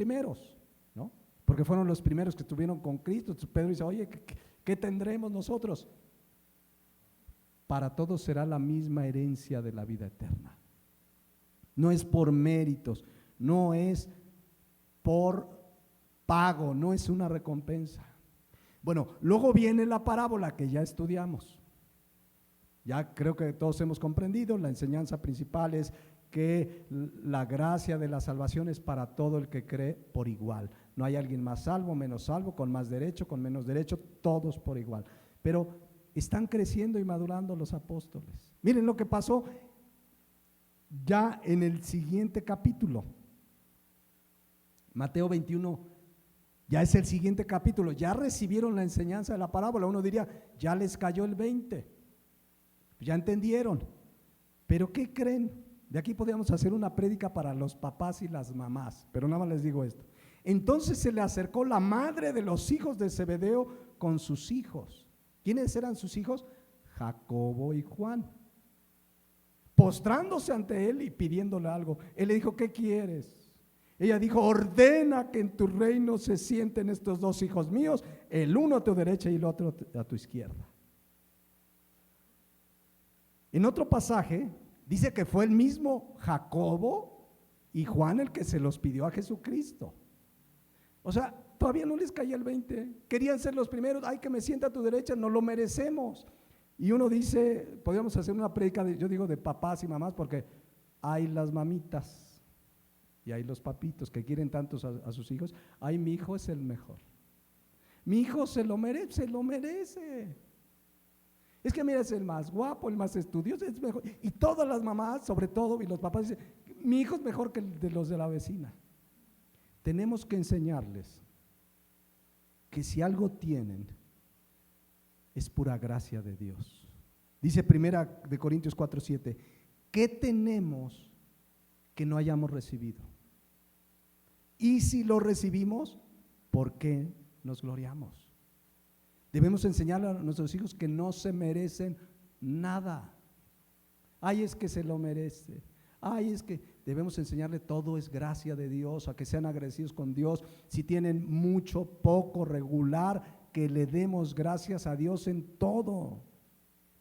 ¿no? Porque fueron los primeros que estuvieron con Cristo. Entonces Pedro dice, oye, ¿qué tendremos nosotros? Para todos será la misma herencia de la vida eterna. No es por méritos, no es por pago, no es una recompensa. Bueno, luego viene la parábola que ya estudiamos. Ya creo que todos hemos comprendido, la enseñanza principal es que la gracia de la salvación es para todo el que cree por igual. No hay alguien más salvo, menos salvo, con más derecho, con menos derecho, todos por igual. Pero están creciendo y madurando los apóstoles. Miren lo que pasó ya en el siguiente capítulo. Mateo 21. Ya es el siguiente capítulo, ya recibieron la enseñanza de la parábola. Uno diría, ya les cayó el 20, ya entendieron. Pero ¿qué creen? De aquí podríamos hacer una prédica para los papás y las mamás, pero nada más les digo esto. Entonces se le acercó la madre de los hijos de Zebedeo con sus hijos. ¿Quiénes eran sus hijos? Jacobo y Juan. Postrándose ante él y pidiéndole algo. Él le dijo, ¿qué quieres? Ella dijo, ordena que en tu reino se sienten estos dos hijos míos, el uno a tu derecha y el otro a tu izquierda. En otro pasaje dice que fue el mismo Jacobo y Juan el que se los pidió a Jesucristo. O sea, todavía no les caía el 20. Querían ser los primeros. Ay, que me sienta a tu derecha, no lo merecemos. Y uno dice, podríamos hacer una prédica, yo digo de papás y mamás, porque hay las mamitas y hay los papitos que quieren tantos a sus hijos. Ay, mi hijo es el mejor. Mi hijo se lo merece. Es que mira, es el más guapo, el más estudioso, es mejor. Y todas las mamás, sobre todo, y los papás dicen, mi hijo es mejor que el de los de la vecina. Tenemos que enseñarles que si algo tienen, es pura gracia de Dios. Dice 1 Corintios 4:7, ¿qué tenemos que no hayamos recibido? Y si lo recibimos, ¿por qué nos gloriamos? Debemos enseñarle a nuestros hijos que no se merecen nada. Ay, es que se lo merece. Ay, es que debemos enseñarle todo es gracia de Dios, a que sean agradecidos con Dios. Si tienen mucho, poco, regular, que le demos gracias a Dios en todo.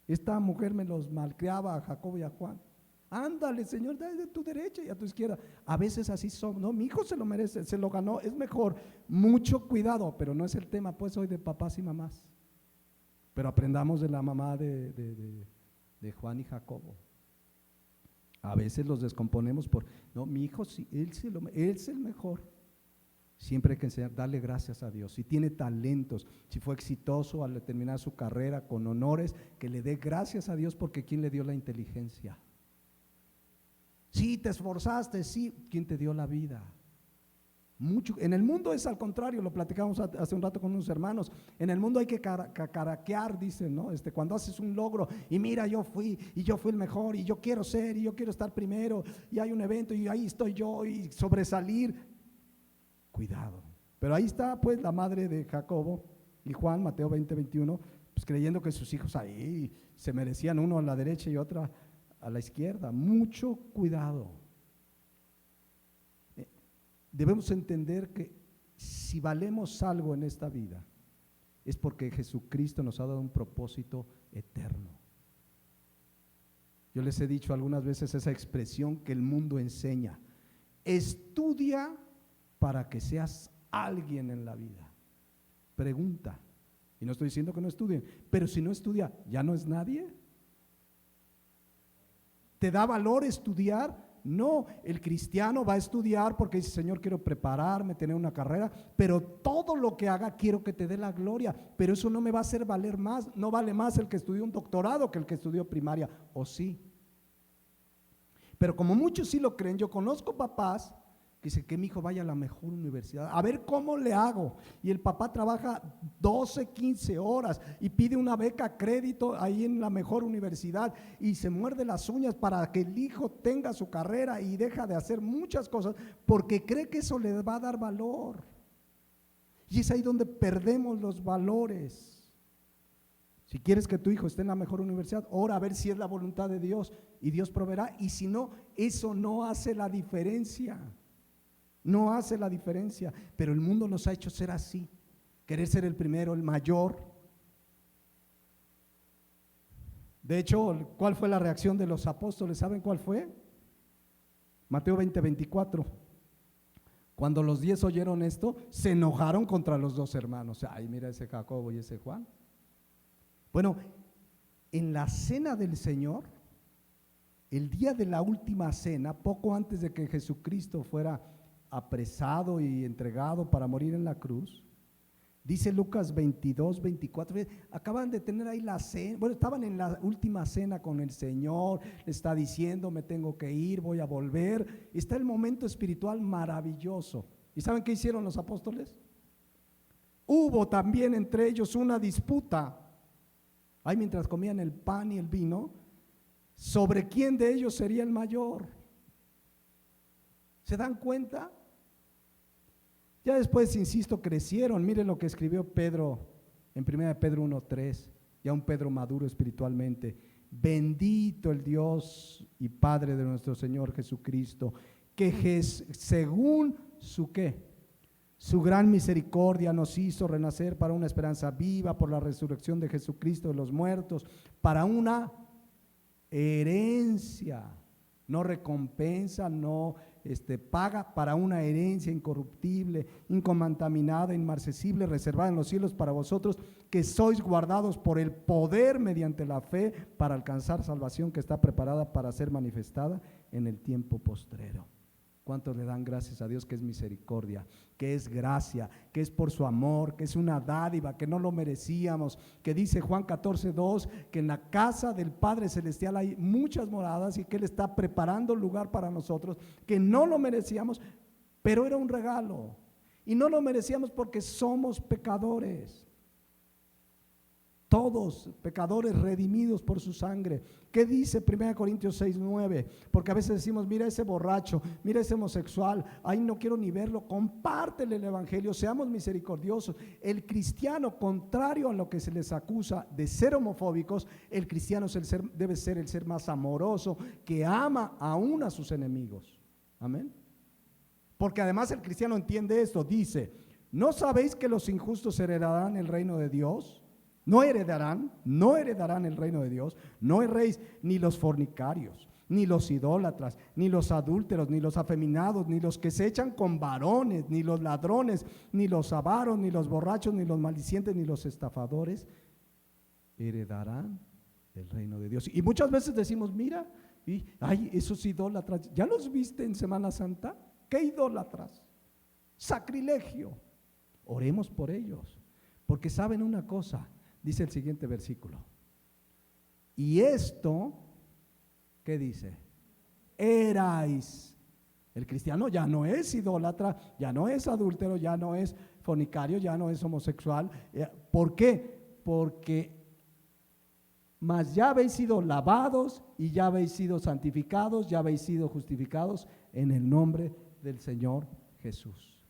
Esta mujer me los malcriaba a Jacobo y a Juan. Ándale, Señor, dale de tu derecha y a tu izquierda. A veces así somos, no, mi hijo se lo merece, se lo ganó, es mejor. Mucho cuidado, pero no es el tema pues hoy de papás y mamás. Pero aprendamos de la mamá de Juan y Jacobo. A veces los descomponemos por, no, mi hijo sí, él es el mejor. Siempre hay que enseñar, darle gracias a Dios. Si tiene talentos, si fue exitoso al terminar su carrera con honores, que le dé gracias a Dios porque ¿quién le dio la inteligencia? Sí, te esforzaste, sí, ¿quién te dio la vida? Mucho. En el mundo es al contrario, lo platicamos hace un rato con unos hermanos. En el mundo hay que caraquear, dicen, ¿no? Cuando haces un logro y mira, yo fui el mejor y yo quiero ser y yo quiero estar primero y hay un evento y ahí estoy yo y sobresalir. Cuidado. Pero ahí está pues la madre de Jacobo y Juan, Mateo 20:21, pues creyendo que sus hijos ahí se merecían, uno a la derecha y otra a la izquierda. Mucho cuidado. Debemos entender que si valemos algo en esta vida es porque Jesucristo nos ha dado un propósito eterno. Yo les he dicho algunas veces esa expresión que el mundo enseña: estudia para que seas alguien en la vida. Pregunta, y no estoy diciendo que no estudien, pero si no estudia, ¿ya no es nadie? ¿Te da valor estudiar? No, el cristiano va a estudiar porque dice, Señor, quiero prepararme, tener una carrera, pero todo lo que haga quiero que te dé la gloria, pero eso no me va a hacer valer más. No vale más el que estudió un doctorado que el que estudió primaria, ¿o sí? Pero como muchos sí lo creen, yo conozco papás que dicen que mi hijo vaya a la mejor universidad, a ver cómo le hago. Y el papá trabaja 12, 15 horas y pide una beca crédito ahí en la mejor universidad y se muerde las uñas para que el hijo tenga su carrera y deja de hacer muchas cosas porque cree que eso le va a dar valor. Y es ahí donde perdemos los valores. Si quieres que tu hijo esté en la mejor universidad, ora a ver si es la voluntad de Dios y Dios proveerá. Y si no, eso no hace la diferencia. No hace la diferencia. Pero el mundo nos ha hecho ser así. Querer ser el primero, el mayor. De hecho, ¿cuál fue la reacción de los apóstoles? ¿Saben cuál fue? Mateo 20:24. Cuando los 10 oyeron esto, se enojaron contra los dos hermanos. Ay, mira ese Jacobo y ese Juan. Bueno, en la cena del Señor, el día de la última cena, poco antes de que Jesucristo fuera apresado y entregado para morir en la cruz, dice Lucas 22:24, acaban de tener ahí la cena, bueno, estaban en la última cena con el Señor, le está diciendo, me tengo que ir, voy a volver, está el momento espiritual maravilloso. ¿Y saben qué hicieron los apóstoles? Hubo también entre ellos una disputa. Ahí mientras comían el pan y el vino, sobre quién de ellos sería el mayor. ¿Se dan cuenta? Ya después, insisto, crecieron. Miren lo que escribió Pedro en 1 Pedro 1:3, ya un Pedro maduro espiritualmente. Bendito el Dios y Padre de nuestro Señor Jesucristo, que según su ¿qué? Su gran misericordia nos hizo renacer para una esperanza viva por la resurrección de Jesucristo de los muertos, para una herencia, no recompensa, no paga, para una herencia incorruptible, incontaminada, inmarcesible, reservada en los cielos para vosotros, que sois guardados por el poder mediante la fe para alcanzar salvación que está preparada para ser manifestada en el tiempo postrero. ¿Cuántos le dan gracias a Dios que es misericordia, que es gracia, que es por su amor, que es una dádiva, que no lo merecíamos, que dice Juan 14:2, que en la casa del Padre Celestial hay muchas moradas y que Él está preparando lugar para nosotros, que no lo merecíamos, pero era un regalo. Y no lo merecíamos porque somos pecadores. Todos pecadores redimidos por su sangre. ¿Qué dice 1 Corintios 6:9? Porque a veces decimos, mira ese borracho, mira ese homosexual, ay, no quiero ni verlo. Compártele el evangelio, seamos misericordiosos. El cristiano, contrario a lo que se les acusa de ser homofóbicos, el cristiano debe ser el ser más amoroso, que ama aún a sus enemigos. Amén. Porque además el cristiano entiende esto, dice, ¿no sabéis que los injustos heredarán el reino de Dios? No heredarán el reino de Dios. No erréis ni los fornicarios, ni los idólatras, ni los adúlteros, ni los afeminados, ni los que se echan con varones, ni los ladrones, ni los avaros, ni los borrachos, ni los maldicientes, ni los estafadores heredarán el reino de Dios. Y muchas veces decimos, mira, ay, esos idólatras, ¿ya los viste en Semana Santa? ¿Qué idólatras? Sacrilegio. Oremos por ellos, porque saben una cosa. Dice el siguiente versículo. Y esto, ¿qué dice? Erais. El cristiano ya no es idólatra, ya no es adúltero, ya no es fornicario, ya no es homosexual. ¿Por qué? Porque mas ya habéis sido lavados y ya habéis sido santificados, ya habéis sido justificados en el nombre del Señor Jesús.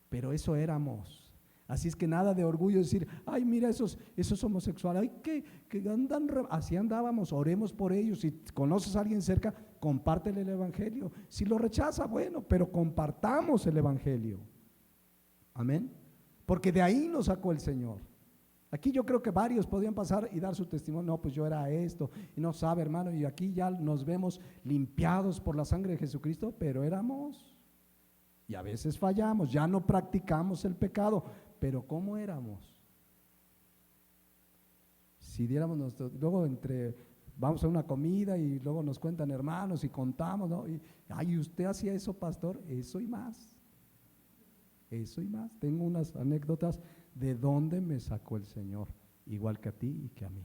Pero eso éramos. Así es que nada de orgullo decir, ay, mira esos homosexuales, ay, que andan, así andábamos. Oremos por ellos. Si conoces a alguien cerca, compártele el evangelio. Si lo rechaza, bueno, pero compartamos el evangelio. Amén. Porque de ahí nos sacó el Señor. Aquí yo creo que varios podían pasar y dar su testimonio. No, pues yo era esto, y no sabe, hermano, y aquí ya nos vemos limpiados por la sangre de Jesucristo, pero éramos. Y a veces fallamos, ya no practicamos el pecado, pero ¿cómo éramos? Si diéramos luego entre vamos a una comida y luego nos cuentan hermanos y contamos, ¿no? Y, ay, ¿usted hacía eso, pastor? Eso y más. Eso y más. Tengo unas anécdotas de dónde me sacó el Señor, igual que a ti y que a mí.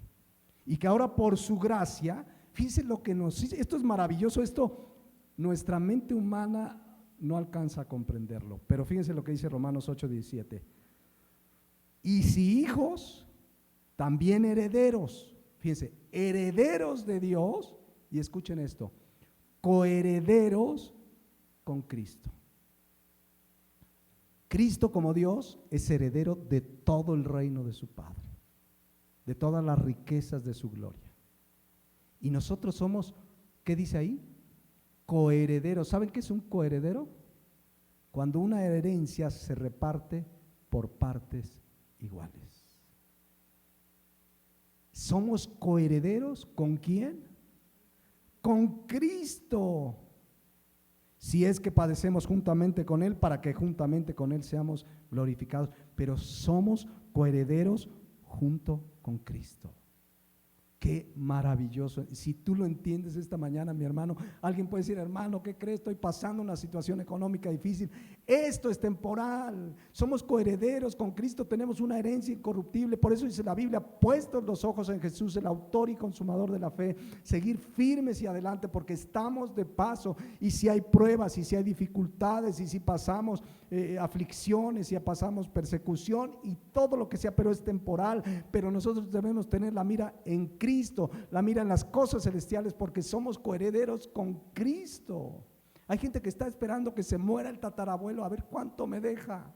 Y que ahora por su gracia, fíjense lo que nos dice, esto es maravilloso, esto nuestra mente humana no alcanza a comprenderlo, pero fíjense lo que dice Romanos 8:17. Y si hijos, también herederos, fíjense, herederos de Dios, y escuchen esto, coherederos con Cristo. Cristo como Dios es heredero de todo el reino de su Padre, de todas las riquezas de su gloria. Y nosotros somos, ¿qué dice ahí? Coherederos. ¿Saben qué es un coheredero? Cuando una herencia se reparte por partes iguales. Somos coherederos ¿con quién? Con Cristo. Si es que padecemos juntamente con Él, para que juntamente con Él seamos glorificados. Pero somos coherederos junto con Cristo. Qué maravilloso. Si tú lo entiendes esta mañana, mi hermano, alguien puede decir, hermano, ¿qué crees? Estoy pasando una situación económica difícil. Esto es temporal. Somos coherederos con Cristo, tenemos una herencia incorruptible. Por eso dice la Biblia, puestos los ojos en Jesús, el autor y consumador de la fe, seguir firmes y adelante, porque estamos de paso. Y si hay pruebas, y si hay dificultades, y si pasamos aflicciones, y pasamos persecución y todo lo que sea, pero es temporal. Pero nosotros debemos tener la mira en Cristo, la mira en las cosas celestiales, porque somos coherederos con Cristo. Hay gente que está esperando que se muera el tatarabuelo a ver cuánto me deja.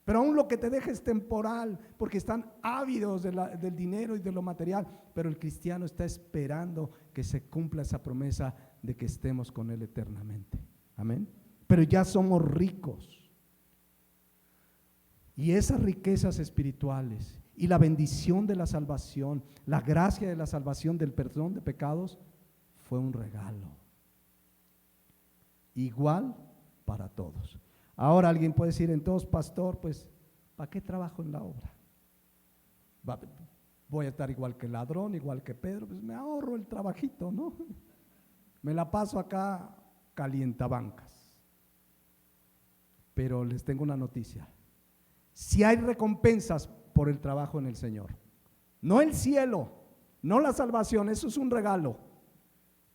Pero aún lo que te deja es temporal, porque están ávidos del dinero y de lo material. Pero el cristiano está esperando que se cumpla esa promesa de que estemos con Él eternamente. Amén. Pero ya somos ricos. Y esas riquezas espirituales y la bendición de la salvación, la gracia de la salvación, del perdón de pecados, fue un regalo. Igual para todos. Ahora alguien puede decir, entonces, pastor, pues, ¿para qué trabajo en la obra? Voy a estar igual que el ladrón, igual que Pedro, pues me ahorro el trabajito, ¿no? Me la paso acá calientabancas. Pero les tengo una noticia. Si hay recompensas por el trabajo en el Señor, no el cielo, no la salvación, eso es un regalo,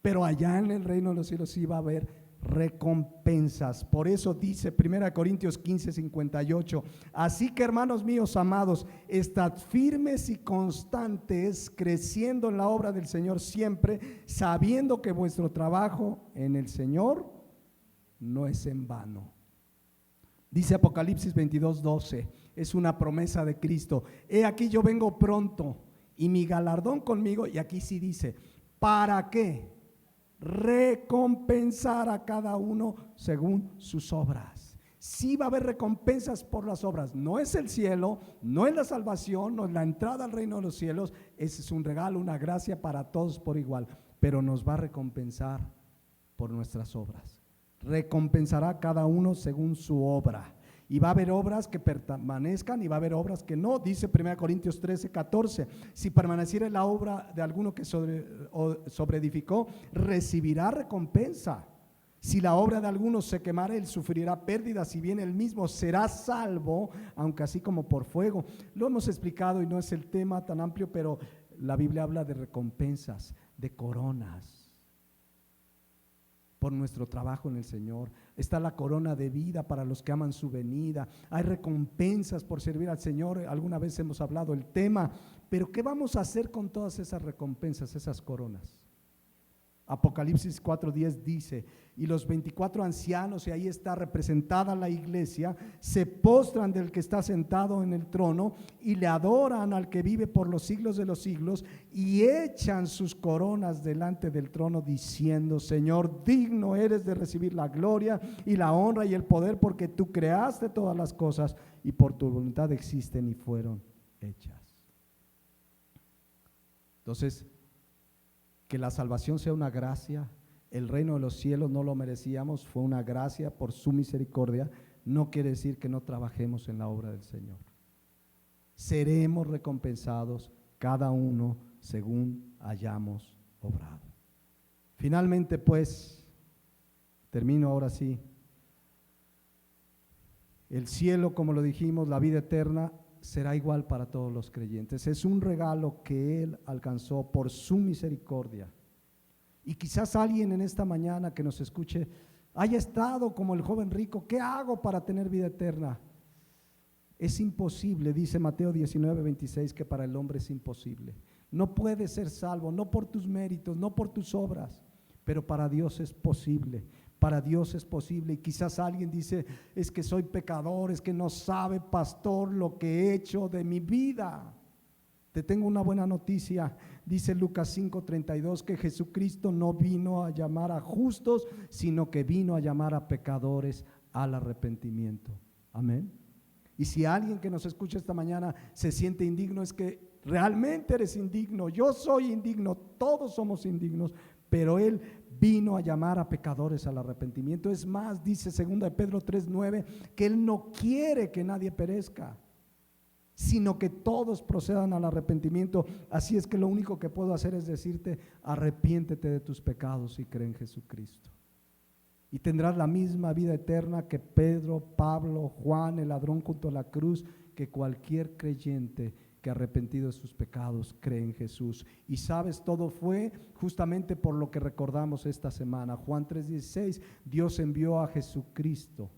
pero allá en el reino de los cielos sí va a haber recompensas. Por eso dice 1 Corintios 15:58, así que hermanos míos amados, estad firmes y constantes, creciendo en la obra del Señor siempre, sabiendo que vuestro trabajo en el Señor no es en vano. Dice Apocalipsis 22:12, es una promesa de Cristo. He aquí yo vengo pronto y mi galardón conmigo, y aquí sí dice, ¿para qué? Recompensar a cada uno según sus obras. Sí va a haber recompensas por las obras. No es el cielo, no es la salvación, no es la entrada al reino de los cielos. Ese es un regalo, una gracia para todos por igual, pero nos va a recompensar por nuestras obras. Recompensará a cada uno según su obra. Y va a haber obras que permanezcan y va a haber obras que no. Dice 1 Corintios 13:14, si permaneciera la obra de alguno que sobreedificó, recibirá recompensa. Si la obra de alguno se quemara, él sufrirá pérdida, si bien él mismo será salvo, aunque así como por fuego. Lo hemos explicado y no es el tema tan amplio, pero la Biblia habla de recompensas, de coronas por nuestro trabajo en el Señor. Está la corona de vida para los que aman su venida. Hay recompensas por servir al Señor. Alguna vez hemos hablado el tema, pero ¿qué vamos a hacer con todas esas recompensas, esas coronas? Apocalipsis 4:10 dice, y los 24 ancianos, y ahí está representada la iglesia, se postran del que está sentado en el trono y le adoran al que vive por los siglos de los siglos, y echan sus coronas delante del trono diciendo, Señor, digno eres de recibir la gloria y la honra y el poder, porque tú creaste todas las cosas y por tu voluntad existen y fueron hechas. Entonces, que la salvación sea una gracia, el reino de los cielos no lo merecíamos, fue una gracia por su misericordia, no quiere decir que no trabajemos en la obra del Señor. Seremos recompensados cada uno según hayamos obrado. Finalmente, pues, termino ahora sí. El cielo, como lo dijimos, la vida eterna, será igual para todos los creyentes. Es un regalo que Él alcanzó por su misericordia. Y quizás alguien en esta mañana que nos escuche haya estado como el joven rico. ¿Qué hago para tener vida eterna? Es imposible, dice Mateo 19:26, que para el hombre es imposible. No puedes ser salvo, no por tus méritos, no por tus obras, pero para Dios es posible. Para Dios es posible. Y quizás alguien dice, es que soy pecador, es que no sabe, pastor, lo que he hecho de mi vida. Te tengo una buena noticia. Dice Lucas 5:32 que Jesucristo no vino a llamar a justos, sino que vino a llamar a pecadores al arrepentimiento. Amén. Y si alguien que nos escucha esta mañana se siente indigno, es que realmente eres indigno. Yo soy indigno, todos somos indignos, pero Él vino a llamar a pecadores al arrepentimiento. Es más, dice 2 de Pedro 3:9, que Él no quiere que nadie perezca, sino que todos procedan al arrepentimiento. Así es que lo único que puedo hacer es decirte, arrepiéntete de tus pecados y cree en Jesucristo. Y tendrás la misma vida eterna que Pedro, Pablo, Juan, el ladrón junto a la cruz, que cualquier creyente que arrepentido de sus pecados cree en Jesús. Y sabes, todo fue justamente por lo que recordamos esta semana. Juan 3:16, Dios envió a Jesucristo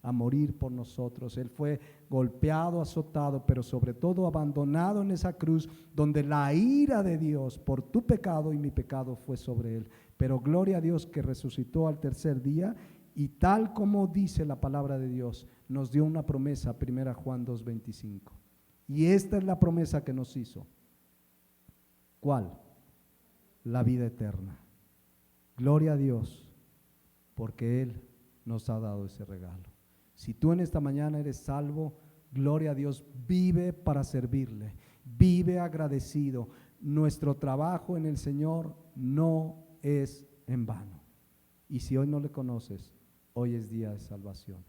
a morir por nosotros. Él fue golpeado, azotado, pero sobre todo abandonado en esa cruz, donde la ira de Dios por tu pecado y mi pecado fue sobre Él. Pero gloria a Dios que resucitó al tercer día, y tal como dice la palabra de Dios, nos dio una promesa, 1 Juan 2:25. Y esta es la promesa que nos hizo. ¿Cuál? La vida eterna. Gloria a Dios, porque Él nos ha dado ese regalo. Si tú en esta mañana eres salvo, gloria a Dios, vive para servirle, vive agradecido. Nuestro trabajo en el Señor no es en vano. Y si hoy no le conoces, hoy es día de salvación.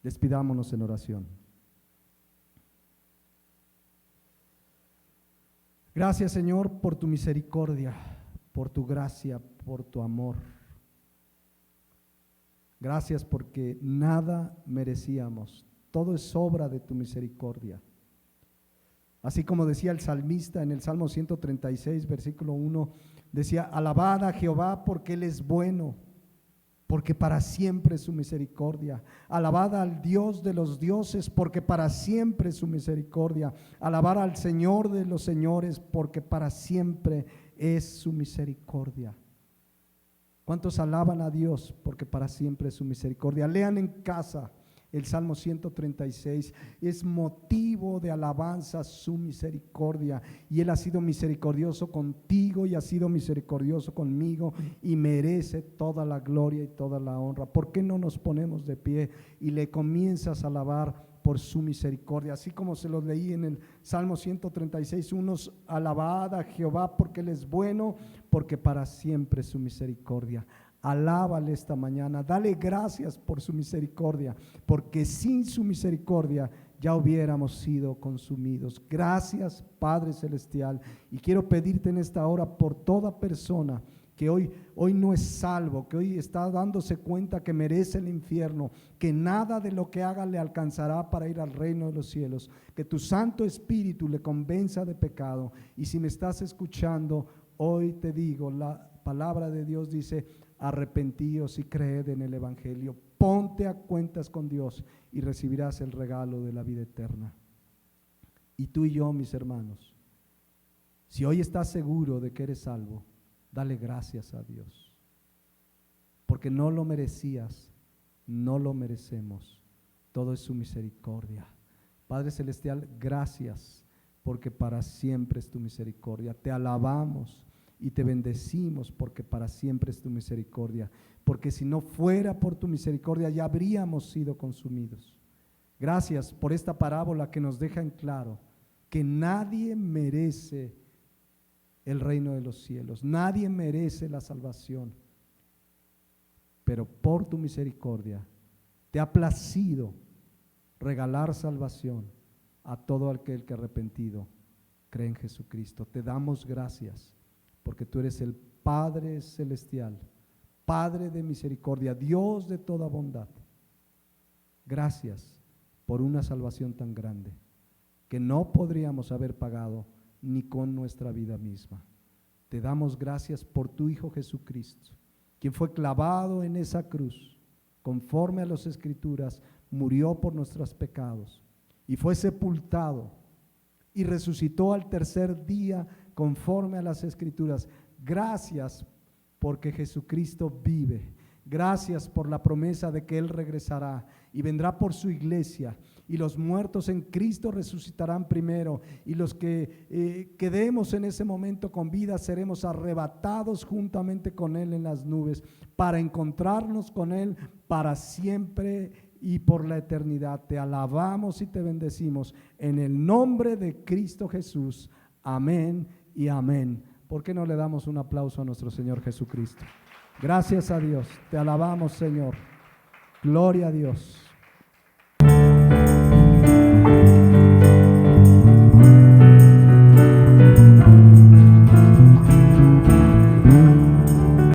Despidámonos en oración. Gracias, Señor, por tu misericordia, por tu gracia, por tu amor. Gracias porque nada merecíamos, todo es obra de tu misericordia. Así como decía el salmista en el Salmo 136, versículo 1, decía, alabad a Jehová porque Él es bueno, porque para siempre es su misericordia. Alabad al Dios de los dioses, porque para siempre es su misericordia. Alabad al Señor de los señores, porque para siempre es su misericordia. ¿Cuántos alaban a Dios? Porque para siempre es su misericordia. Lean en casa el Salmo 136, es motivo de alabanza su misericordia, y Él ha sido misericordioso contigo y ha sido misericordioso conmigo y merece toda la gloria y toda la honra. ¿Por qué no nos ponemos de pie y le comienzas a alabar por su misericordia? Así como se los leí en el Salmo 136, unos alabad a Jehová porque Él es bueno, porque para siempre es su misericordia. Alábale esta mañana, dale gracias por su misericordia, porque sin su misericordia ya hubiéramos sido consumidos. Gracias, Padre Celestial, y quiero pedirte en esta hora por toda persona que hoy no es salvo, que hoy está dándose cuenta que merece el infierno, que nada de lo que haga le alcanzará para ir al reino de los cielos, que tu Santo Espíritu le convenza de pecado. Y si me estás escuchando, hoy te digo, la palabra de Dios dice, arrepentíos y creed en el Evangelio, ponte a cuentas con Dios y recibirás el regalo de la vida eterna. Y tú y yo, mis hermanos, si hoy estás seguro de que eres salvo, dale gracias a Dios, porque no lo merecías, no lo merecemos, todo es su misericordia. Padre Celestial, gracias, porque para siempre es tu misericordia. Te alabamos y te bendecimos porque para siempre es tu misericordia, porque si no fuera por tu misericordia ya habríamos sido consumidos. Gracias por esta parábola que nos deja en claro que nadie merece el reino de los cielos, nadie merece la salvación, pero por tu misericordia te ha placido regalar salvación a todo aquel que arrepentido Cree en Jesucristo. Te damos gracias porque tú eres el Padre celestial, Padre de misericordia, Dios de toda bondad. Gracias por una salvación tan grande que no podríamos haber pagado ni con nuestra vida misma. Te damos gracias por tu Hijo Jesucristo, quien fue clavado en esa cruz, conforme a las Escrituras, murió por nuestros pecados y fue sepultado y resucitó al tercer día conforme a las Escrituras. Gracias porque Jesucristo vive. Gracias por la promesa de que Él regresará y vendrá por su iglesia, y los muertos en Cristo resucitarán primero, y los que quedemos en ese momento con vida seremos arrebatados juntamente con Él en las nubes para encontrarnos con Él para siempre y por la eternidad. Te alabamos y te bendecimos en el nombre de Cristo Jesús. Amén y amén. ¿Por qué no le damos un aplauso a nuestro Señor Jesucristo? Gracias a Dios, te alabamos, Señor. Gloria a Dios.